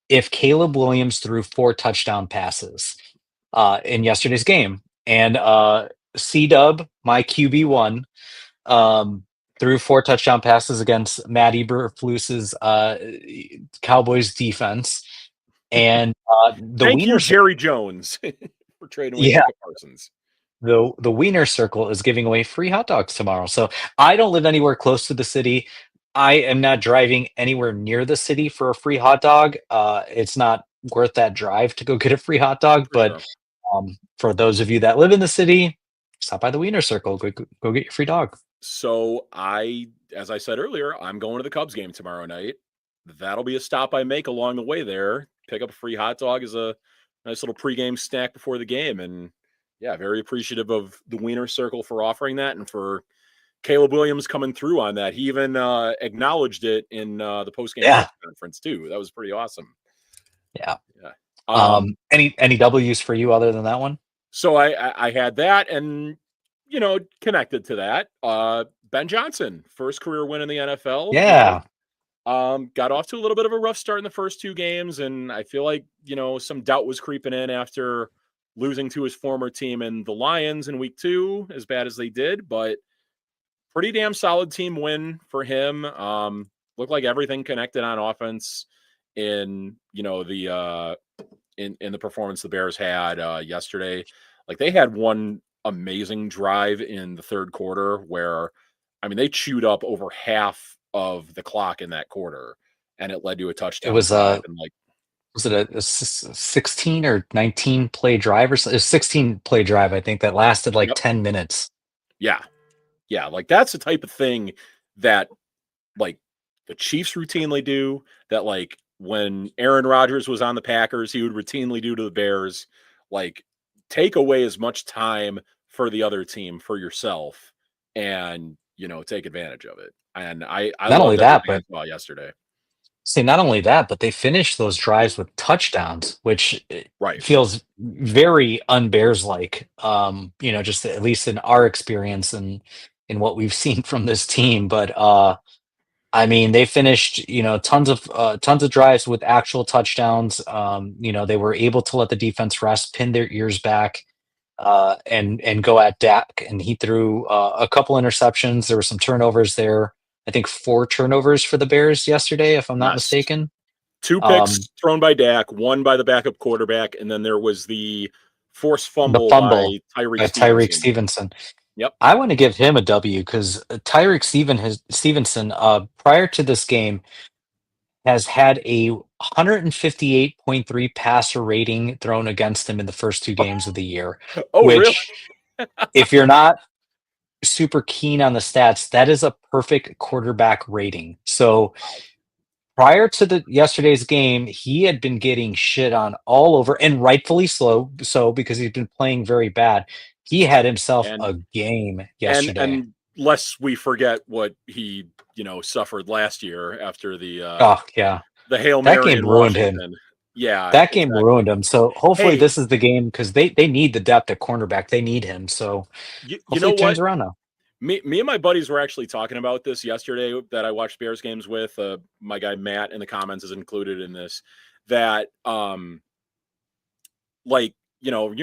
if Caleb Williams threw 4 touchdown passes in yesterday's game. And C Dub, my QB1, um, threw 4 touchdown passes against Matt Eberflus's Cowboys defense. And the Thank you, Wiener Jerry Jones, for trading with Yeah. Micah Parsons. the Wiener Circle is giving away free hot dogs tomorrow. So I don't live anywhere close to the city. I am not driving anywhere near the city for a free hot dog. It's not worth that drive to go get a free hot dog. For But sure. for those of you that live in the city, stop by the Wiener Circle. Go get your free dog. So as I said earlier, I'm going to the Cubs game tomorrow night. That'll be a stop I make along the way there. Pick up a free hot dog as a nice little pregame snack before the game. And yeah, very appreciative of the Wiener Circle for offering that and for Caleb Williams coming through on that. He even acknowledged it in the postgame press conference too. That was pretty awesome. Yeah. Yeah. Any W's for you other than that one? So I had that, and connected to that, Ben Johnson, first career win in the NFL. Yeah. Got off to a little bit of a rough start in the first 2 games, and I feel like some doubt was creeping in after losing to his former team in the Lions in week 2, as bad as they did, but pretty damn solid team win for him. Looked like everything connected on offense in the in the performance the Bears had yesterday. Like, they had one amazing drive in the 3rd quarter where, I mean, they chewed up over half of the clock in that quarter, and it led to a touchdown. It was drive, and like, was it a 16 or 19 play drive or something? 16 play drive, I think, that lasted like 10 minutes. Yeah. Like, that's the type of thing that, like, the Chiefs routinely do, that, like, when Aaron Rodgers was on the Packers, he would routinely do to the Bears. Like, take away as much time for the other team for yourself, and take advantage of it. And I Not only that, but yesterday. see, not only that, but they finished those drives with touchdowns, which Right. feels very un-Bears like. Just at least in our experience and in what we've seen from this team. But I mean, they finished, tons of drives with actual touchdowns. They were able to let the defense rest, pin their ears back, and go at Dak. And he threw a couple interceptions. There were some turnovers there. I think 4 turnovers for the Bears yesterday, if I'm not mistaken. 2 picks thrown by Dak, 1 by the backup quarterback, and then there was the forced fumble by Tyreek Stevenson. Yep. I want to give him a W because Tyreek Stevenson, prior to this game, has had a 158.3 passer rating thrown against him in the first 2 games of the year. Which, really? If you're not super keen on the stats, that is a perfect quarterback rating. So prior to yesterday's game, he had been getting shit on all over, and rightfully so because he's been playing very bad. He had himself a game yesterday. And lest we forget what he, suffered last year after the the Hail Mary. That game ruined him. Yeah. That game ruined him. So hopefully this is the game, because they need the depth at cornerback. They need him. So hopefully it turns around now. Me and my buddies were actually talking about this yesterday that I watched Bears games with. My guy Matt in the comments is included in this. That you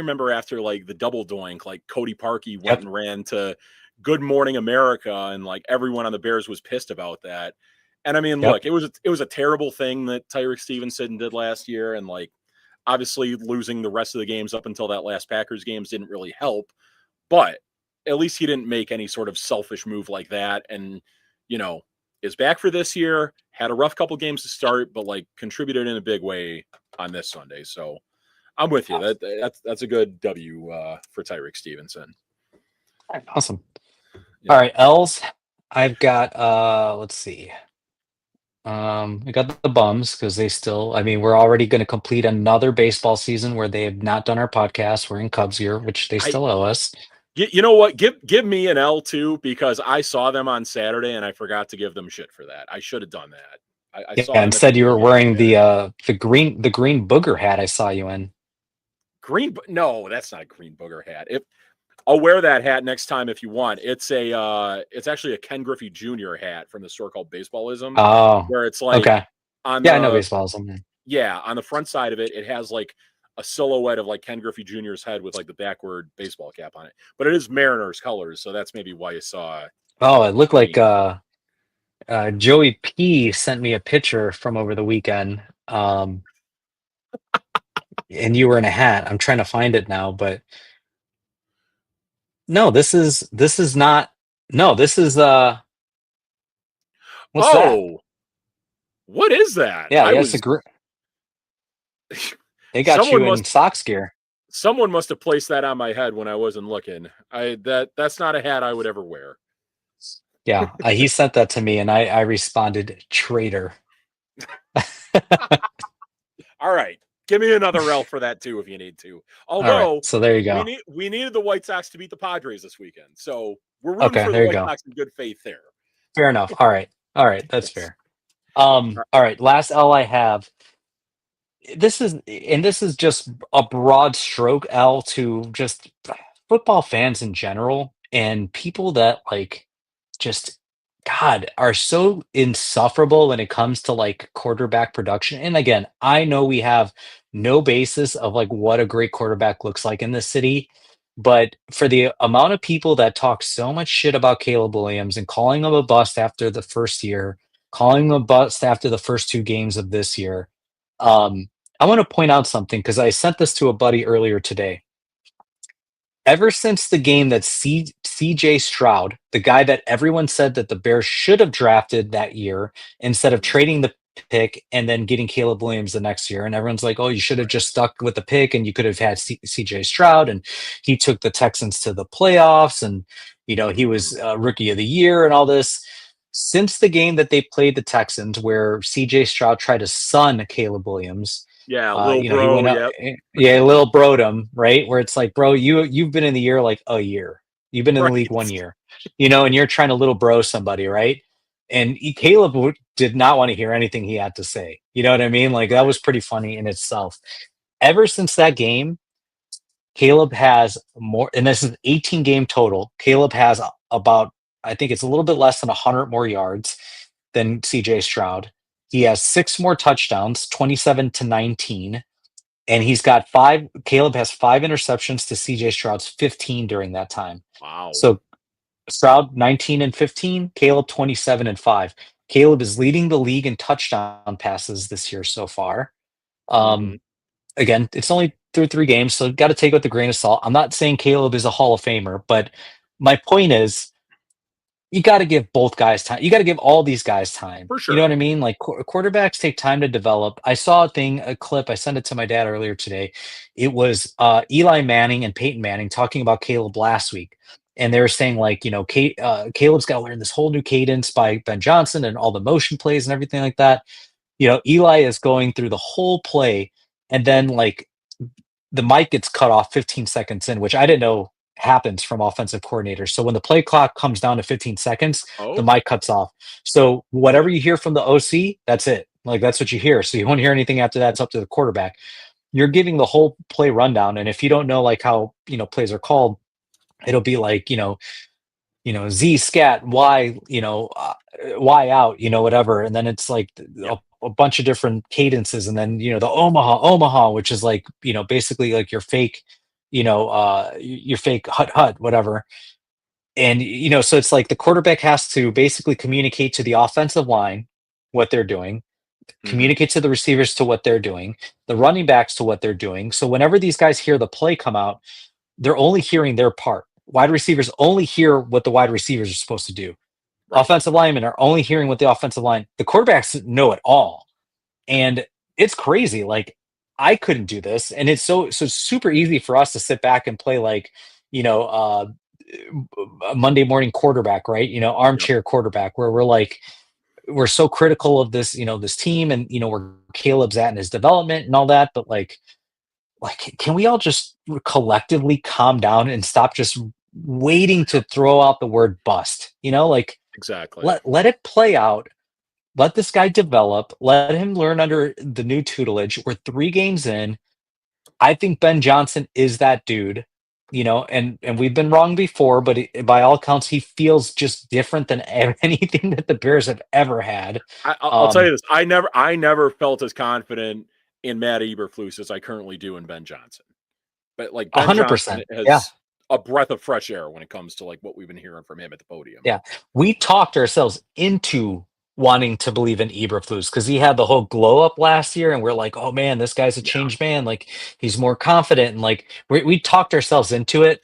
remember after like the double doink, like Cody Parkey went and ran to Good Morning America, and like everyone on the Bears was pissed about that. And I mean, look, it was a terrible thing that Tyreek Stevenson did last year, and like obviously losing the rest of the games up until that last Packers games didn't really help. But at least he didn't make any sort of selfish move like that. And, is back for this year, had a rough couple games to start, but like contributed in a big way on this Sunday. So I'm with you. That's a good W for Tyreek Stevenson. Awesome. Yeah. All right, L's. I've got let's see. We got the bums because they still, I mean, we're already going to complete another baseball season where they have not done our podcast. We're in Cubs year, which they still owe us. You know what? Give me an L too, because I saw them on Saturday and I forgot to give them shit for that. I should have done that. I saw them instead you were wearing there. the green booger hat I saw you in. No, that's not a green booger hat. I'll wear that hat next time if you want. It's actually a Ken Griffey Jr. hat from the store called Baseballism. Oh, where it's like okay. I know Baseballism. Yeah, on the front side of it, it has like a silhouette of like Ken Griffey Jr.'s head with like the backward baseball cap on it. But it is Mariners colors, so that's maybe why you saw. Oh, it looked like Joey P sent me a picture from over the weekend. And you were in a hat. I'm trying to find it now, but no, this is not. No, this is what's that? What is that? Yeah, they got you in Sox gear. Someone must have placed that on my head when I wasn't looking. That's not a hat I would ever wear. Yeah, he sent that to me, and I responded, traitor. All right. Give me another L for that too if you need to. Although, right, so there you go. We needed the White Sox to beat the Padres this weekend, so we're rooting for the White Sox in good faith there. Fair enough. All right, that's fair. All right, last L I have. This is just a broad stroke L to just football fans in general and people that like just God are so insufferable when it comes to like quarterback production. And again, I know we have no basis of like what a great quarterback looks like in this city, but for the amount of people that talk so much shit about Caleb Williams and calling him a bust after the first year, calling him a bust after the first two games of this year, I want to point out something because I sent this to a buddy earlier today. Ever since the game that CJ Stroud, the guy that everyone said that the Bears should have drafted that year instead of trading the pick and then getting Caleb Williams the next year, and everyone's like, oh, you should have just stuck with the pick and you could have had CJ Stroud, and he took the Texans to the playoffs, and he was rookie of the year and all this. Since the game that they played the Texans where CJ Stroud tried to sun Caleb Williams, yeah, little bro, he went out, little brodom, right? Where it's like, bro, you've been in the year like a year, you've been in the league 1 year, and you're trying to little bro somebody, right? And Caleb did not want to hear anything he had to say. You know what I mean? Like that was pretty funny in itself. Ever since that game, Caleb has more, and this is 18 game total. Caleb has about, I think it's a little bit less than 100 more yards than CJ Stroud. He has 6 more touchdowns, 27-19. And he's got Caleb has 5 interceptions to CJ Stroud's 15 during that time. Wow. So Stroud 19-15, Caleb 27-5. Caleb is leading the league in touchdown passes this year so far. Again, it's only through 3 games, so got to take it with a grain of salt. I'm not saying Caleb is a Hall of Famer, but my point is, you got to give both guys time. You got to give all these guys time. For sure. You know what I mean? Like quarterbacks take time to develop. I saw a clip. I sent it to my dad earlier today. It was Eli Manning and Peyton Manning talking about Caleb last week. And they were saying like, Caleb's got to learn this whole new cadence by Ben Johnson and all the motion plays and everything like that. Eli is going through the whole play. And then like the mic gets cut off 15 seconds in, which I didn't know happens from offensive coordinators. So when the play clock comes down to 15 seconds, the mic cuts off. So whatever you hear from the OC, that's it. Like that's what you hear. So you won't hear anything after that. It's up to the quarterback. You're giving the whole play rundown. And if you don't know like how, plays are called, it'll be like, Z scat, Y, Y out, whatever. And then it's like a bunch of different cadences. And then, the Omaha, which is like, basically like your fake, your fake hut, whatever. And, so it's like the quarterback has to basically communicate to the offensive line what they're doing, communicate to the receivers to what they're doing, the running backs to what they're doing. So whenever these guys hear the play come out, they're only hearing their part. wide receivers only hear what the wide receivers are supposed to do. Right. Offensive linemen are only hearing what the offensive line, the quarterbacks know it all. And it's crazy. Like, I couldn't do this. And it's so super easy for us to sit back and play like, you know, a Monday morning quarterback, right? Yep. Armchair quarterback, where we're so critical of this, this team, and where Caleb's at in his development and all that. But like, can we all just collectively calm down and stop just waiting to throw out the word bust? Like, Exactly. let it play out. Let this guy develop. Let him learn under the new tutelage. We're 3 games in. I think Ben Johnson is that dude, and we've been wrong before, but by all accounts, he feels just different than anything that the Bears have ever had. I'll tell you this: I never felt as confident in Matt Eberflus as I currently do in Ben Johnson. But like Ben 100%. Johnson has Yeah. a breath of fresh air when it comes to like what we've been hearing from him at the podium. Yeah. We talked ourselves into wanting to believe in Eberflus because he had the whole glow up last year, and we're like, oh man, this guy's a changed man. Like, he's more confident, and like we talked ourselves into it.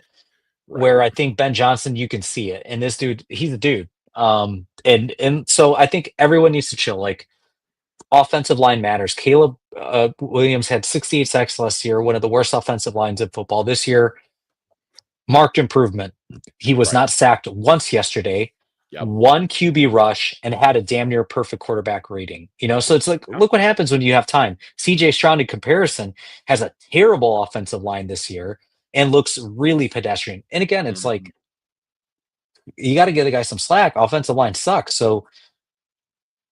Right. Where I think Ben Johnson, you can see it, and this dude, he's a dude. And so I think everyone needs to chill. Like, offensive line matters. Caleb Williams had 68 sacks last year, one of the worst offensive lines in football. This year, marked improvement. He was Right. not sacked once yesterday. Yep. 1 QB rush, and had a damn near perfect quarterback rating. So it's like, look what happens when you have time. CJ Stroud, in comparison, has a terrible offensive line this year and looks really pedestrian. And again, it's like, you got to give the guy some slack. Offensive line sucks. So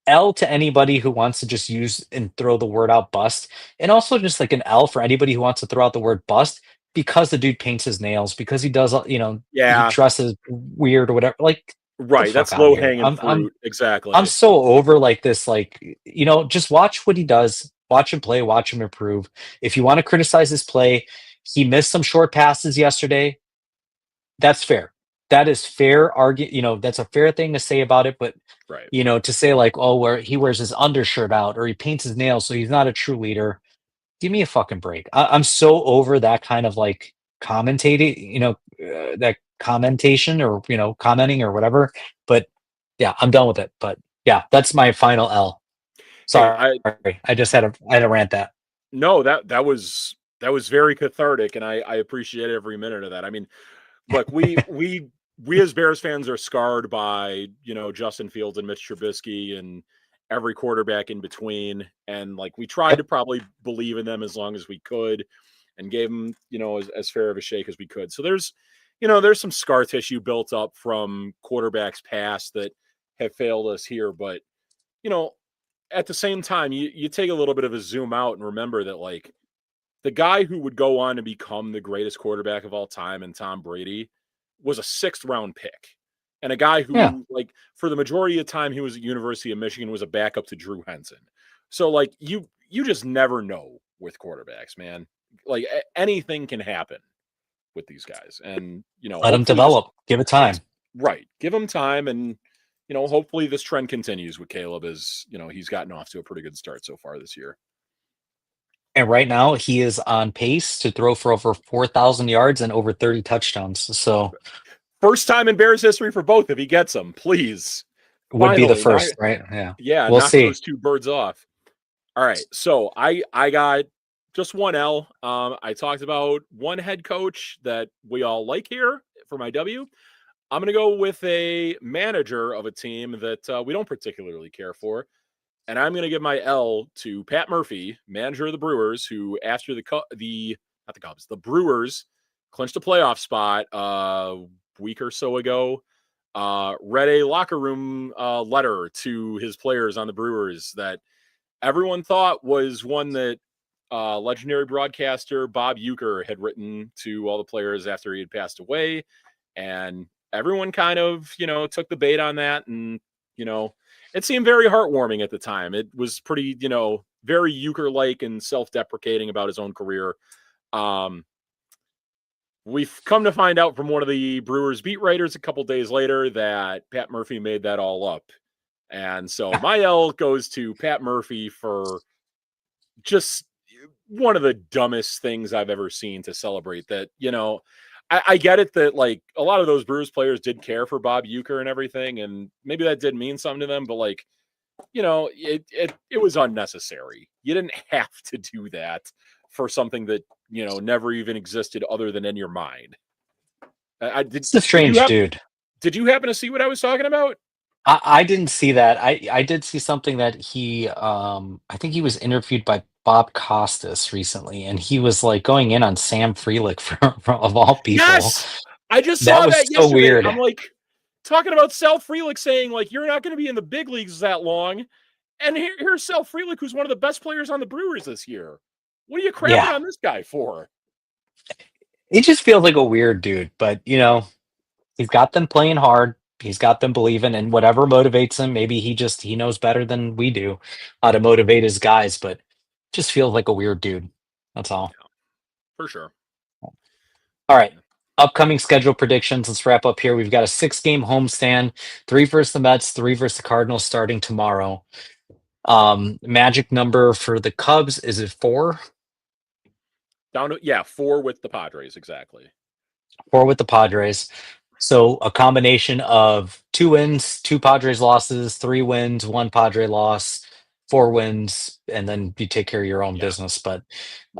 L to anybody who wants to just use and throw the word out bust. And also just like an L for anybody who wants to throw out the word bust because the dude paints his nails, because he does, he dresses weird or whatever. Like, right. That's fuck outta low here. hanging fruit. Exactly. I'm so over like this, like, just watch what he does, watch him play, watch him improve. If you want to criticize his play, he missed some short passes yesterday. That's fair. That is fair that's a fair thing to say about it. But, right. To say like, oh, where he wears his undershirt out or he paints his nails, so he's not a true leader. Give me a fucking break. I'm so over that kind of like commentating, that commentation or, commenting or whatever. But yeah, I'm done with it. But yeah, that's my final L. Sorry. I just had a rant that. No, that was very cathartic, and I appreciate every minute of that. I mean, look, we as Bears fans are scarred by, Justin Fields and Mitch Trubisky and every quarterback in between. And like, we tried to probably believe in them as long as we could and gave them, as fair of a shake as we could. So there's some scar tissue built up from quarterbacks past that have failed us here. But, at the same time, you take a little bit of a zoom out and remember that like the guy who would go on to become the greatest quarterback of all time and Tom Brady was a 6th round pick. And a guy who, like, for the majority of the time he was at University of Michigan, was a backup to Drew Henson. So, like, you just never know with quarterbacks, man. Like, anything can happen with these guys. And, let them develop. Give it time. Right. Give them time. And, hopefully this trend continues with Caleb as, he's gotten off to a pretty good start so far this year. And right now, he is on pace to throw for over 4,000 yards and over 30 touchdowns. So, first time in Bears history for both. If he gets them, please. Would be the first, right? Yeah. Yeah. We'll see. Those 2 birds off. All right. So I got just 1 L. I talked about one head coach that we all like here for my W. I'm going to go with a manager of a team that we don't particularly care for. And I'm going to give my L to Pat Murphy, manager of the Brewers, who after the Brewers clinched a playoff spot a week or so ago, read a locker room letter to his players on the Brewers that everyone thought was one that legendary broadcaster Bob Uecker had written to all the players after he had passed away. And everyone kind of, took the bait on that. And, it seemed very heartwarming at the time. It was pretty, very Uecker-like and self-deprecating about his own career. We've come to find out from one of the Brewers beat writers a couple days later that Pat Murphy made that all up. And so my L goes to Pat Murphy for just one of the dumbest things I've ever seen to celebrate that, I get it that like a lot of those Brewers players did care for Bob Uecker and everything, and maybe that did mean something to them, but like, it was unnecessary. You didn't have to do that for something that, never even existed other than in your mind. I did. It's a strange dude. Did you happen to see what I was talking about? I didn't see that. I did see something that he I think he was interviewed by Bob Costas recently, and he was like going in on Sam Frelick of all people. Yes, I just That saw was that so yesterday. weird. I'm like talking about Sal Frelick saying like you're not going to be in the big leagues that long, and here's Sal Frelick, who's one of the best players on the Brewers this year. What are you crapping Yeah. on this guy for? He just feels like a weird dude, but he's got them playing hard. He's got them believing, and whatever motivates him, maybe he knows better than we do how to motivate his guys, but just feels like a weird dude. That's all. For sure. All right. Upcoming schedule predictions. Let's wrap up here. We've got a 6-game homestand, 3 versus the Mets, 3 versus the Cardinals starting tomorrow. Magic number for the Cubs, is it 4? Down to 4 with the Padres, exactly. 4 with the Padres. So a combination of 2 wins, 2 Padres losses, 3 wins, 1 Padre loss, 4 wins, and then you take care of your own business. But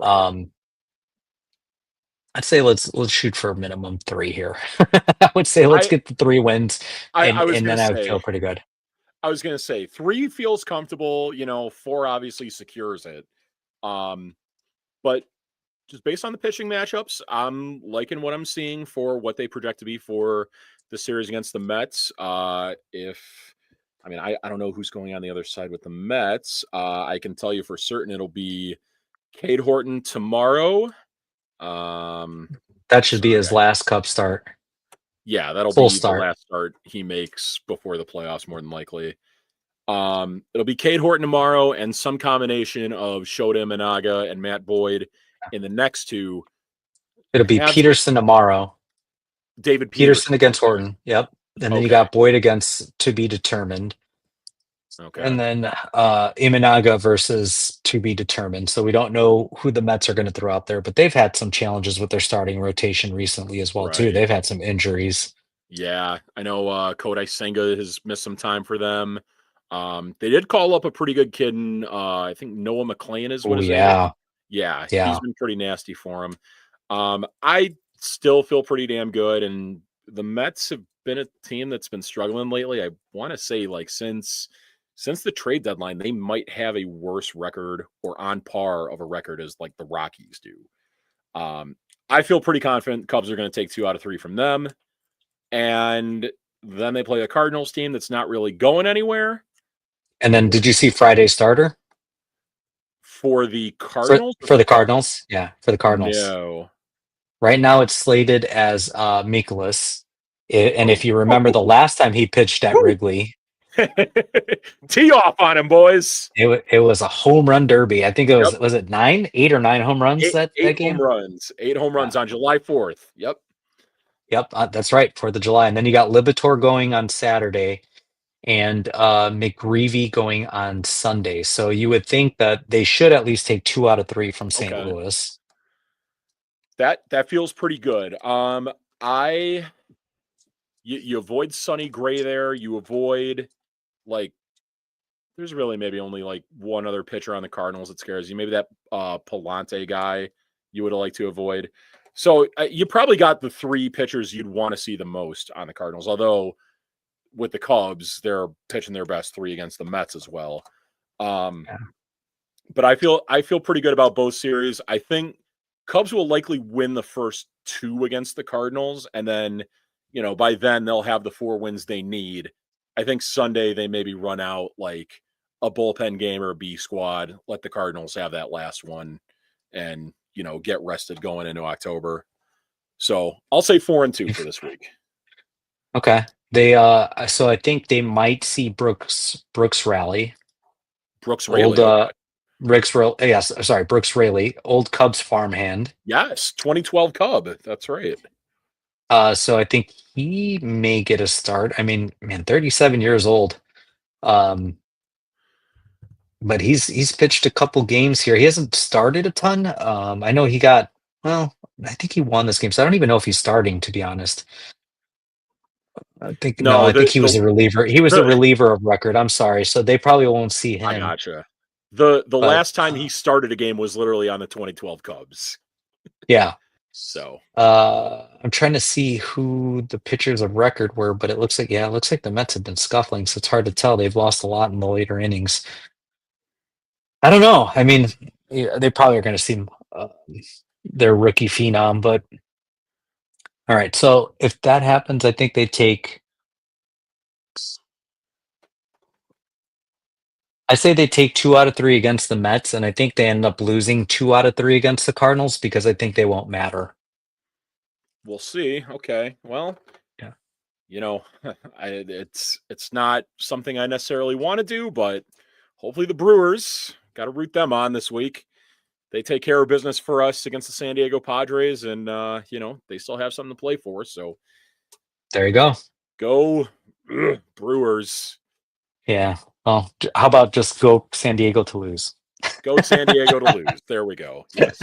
I'd say let's shoot for a minimum 3 here. I would say let's get the 3 wins, and then I would feel pretty good. I was gonna say 3 feels comfortable. 4 obviously secures it. But just based on the pitching matchups, I'm liking what I'm seeing for what they project to be for the series against the Mets. I don't know who's going on the other side with the Mets. I can tell you for certain it'll be Cade Horton tomorrow. That should be his last Cup start. Yeah, that'll Full be start. the last start he makes before the playoffs, more than likely. It'll be Cade Horton tomorrow and some combination of Shota Imanaga and Matt Boyd in the next 2. It'll be Peterson tomorrow. David Peterson against Horton. Yep. And then you got Boyd against to be determined. Okay. And then Imanaga versus to be determined. So we don't know who the Mets are going to throw out there, but they've had some challenges with their starting rotation recently as well, too. They've had some injuries. Yeah, I know Kodai Senga has missed some time for them. They did call up a pretty good kid in, I think Noah McLean is what his name is. Yeah, he's been pretty nasty for him. I still feel pretty damn good, and the Mets have been a team that's been struggling lately. I want to say like since the trade deadline, they might have a worse record or on par of a record as like the Rockies do. I feel pretty confident Cubs are going to take 2 out of 3 from them. And then they play a Cardinals team that's not really going anywhere. And then did you see Friday's starter? For the Cardinals? For the Cardinals? Yeah, for the Cardinals. No. Right now it's slated as Mikolas. And if you remember the last time he pitched at Wrigley. Tee off on him, boys. It was a home run derby. I think it was it 8 or 9 home runs that game? 8 home runs on July 4th. Yep. That's right, 4th of July. And then you got Libator going on Saturday and McGreevy going on Sunday. So you would think that they should at least take 2 out of 3 from St. Louis. That feels pretty good. You avoid Sonny Gray there. You avoid there's really maybe only like one other pitcher on the Cardinals that scares you. Maybe that Palante guy you would have liked to avoid. So you probably got the 3 pitchers you'd want to see the most on the Cardinals. Although with the Cubs, they're pitching their best 3 against the Mets as well. But I feel pretty good about both series. I think Cubs will likely win the first 2 against the Cardinals, and then by then they'll have the 4 wins they need. I think Sunday they maybe run out like a bullpen game or a B squad, let the Cardinals have that last one and, get rested going into October. So I'll say 4-2 for this week. Okay. They so I think they might see Brooks Rally. Brooks Raley. Brooks Raley, old Cubs farmhand. Yes, 2012 Cub. That's right. So I think he may get a start. I mean, man, 37 years old. But he's pitched a couple games here. He hasn't started a ton. I know he got Well, I think he won this game, so I don't even know if he's starting, to be honest. No, I think he was a reliever. He was a the reliever of record. I'm sorry. So they probably won't see I him. gotcha. The But last time he started a game was literally on the 2012 Cubs. yeah. So I'm trying to see who the pitchers of record were, but it looks like the Mets have been scuffling, so it's hard to tell. They've lost a lot in the later innings. I don't know. I mean, they probably are going to see their rookie phenom, but all right. So if that happens, I think they take. I say they take 2 out of 3 against the Mets, and I think they end up losing 2 out of 3 against the Cardinals because I think they won't matter. we'll see. Okay. Well, Yeah. it's not something I necessarily want to do, but hopefully the Brewers, got to root them on this week. They take care of business for us against the San Diego Padres, and they still have something to play for. So There you go. go Brewers. Yeah. Well, how about just go San Diego to lose? Go San Diego to lose. There we go. Yes.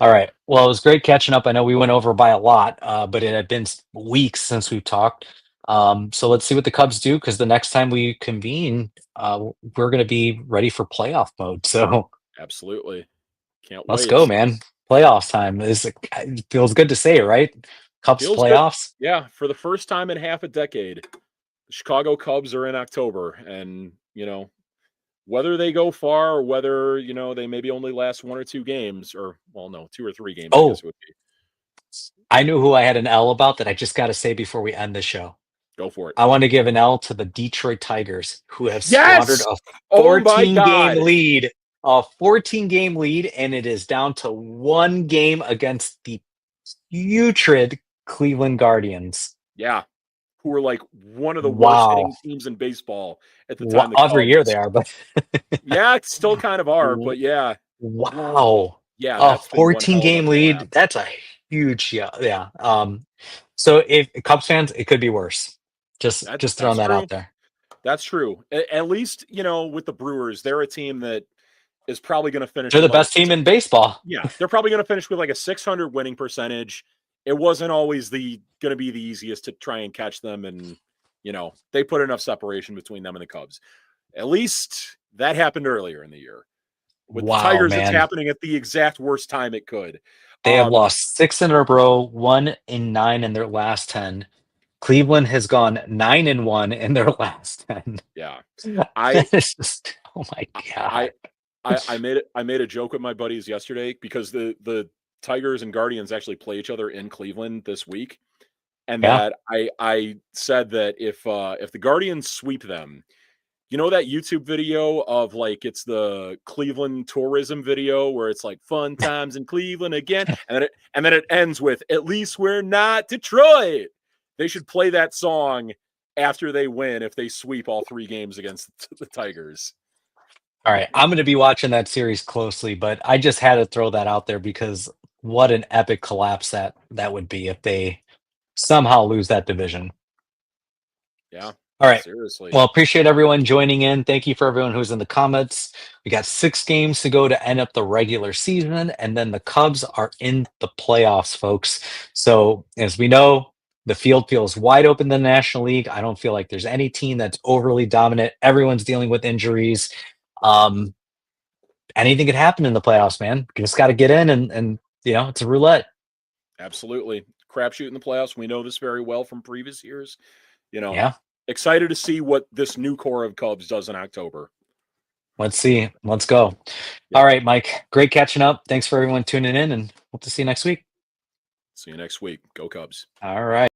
All right. Well, it was great catching up. I know we went over by a lot, but it had been weeks since we've talked. So let's see what the Cubs do, because the next time we convene, we're going to be ready for playoff mode. So Absolutely. Can't let's wait. go, man. Playoffs time. It feels good to say it, right? Cubs Feels good. playoffs. Yeah, for the first time in half a decade, the Chicago Cubs are in October, and whether they go far or whether they maybe only last 1 or 2 games, or well, no, 2 or 3 games, I Oh, guess it would be. I knew who I had an L about that I just got to say before we end the show. Go for it. I want to give an L to the Detroit Tigers, who have Yes! squandered a Oh my 14-game God! lead. A 14-game lead, and it is down to 1 game against the putrid Cleveland Guardians. Yeah, who were like one of the worst Wow. hitting teams in baseball at the time. The Every year Cubs. they are, but Yeah, it's still kind of are, but yeah, wow. yeah, A that's been one hell of 14-game a lead, collapse. that's a huge, yeah. So if Cubs fans, it could be worse. Just throwing That's that true. out there. That's true. At least with the Brewers, they're a team that is probably going to finish. They're the with like best team in baseball. Yeah, they're probably going to finish with like a 600 winning percentage. It wasn't always going to be the easiest to try and catch them, and they put enough separation between them and the Cubs. At least that happened earlier in the year. With the Tigers, man. It's happening at the exact worst time it could. They have lost 6 in a row, 1 in 9 in their last 10. Cleveland has gone 9-1 in their last 10. Yeah, It's just, oh my God. I made a joke with my buddies yesterday because the Tigers and Guardians actually play each other in Cleveland this week, and that I said that if the Guardians sweep them, that YouTube video of like it's the Cleveland tourism video where it's like fun times in Cleveland again, and then it ends with "At least we're not Detroit." They should play that song after they win if they sweep all 3 games against the Tigers. All right, I'm going to be watching that series closely, but I just had to throw that out there because what an epic collapse that would be if they somehow lose that division. Yeah. All right. Seriously. Well, appreciate everyone joining in. Thank you for everyone who's in the comments. We got 6 games to go to end up the regular season, and then the Cubs are in the playoffs, folks. So as we know, the field feels wide open in the National League. I don't feel like there's any team that's overly dominant. Everyone's dealing with injuries. Anything could happen in the playoffs, man. You just got to get in and it's a roulette. Absolutely. Crapshoot in the playoffs. We know this very well from previous years. Yeah. Excited to see what this new core of Cubs does in October. Let's see. Let's go. Yeah. All right, Mike. Great catching up. Thanks for everyone tuning in, and hope to see you next week. See you next week. Go Cubs. All right.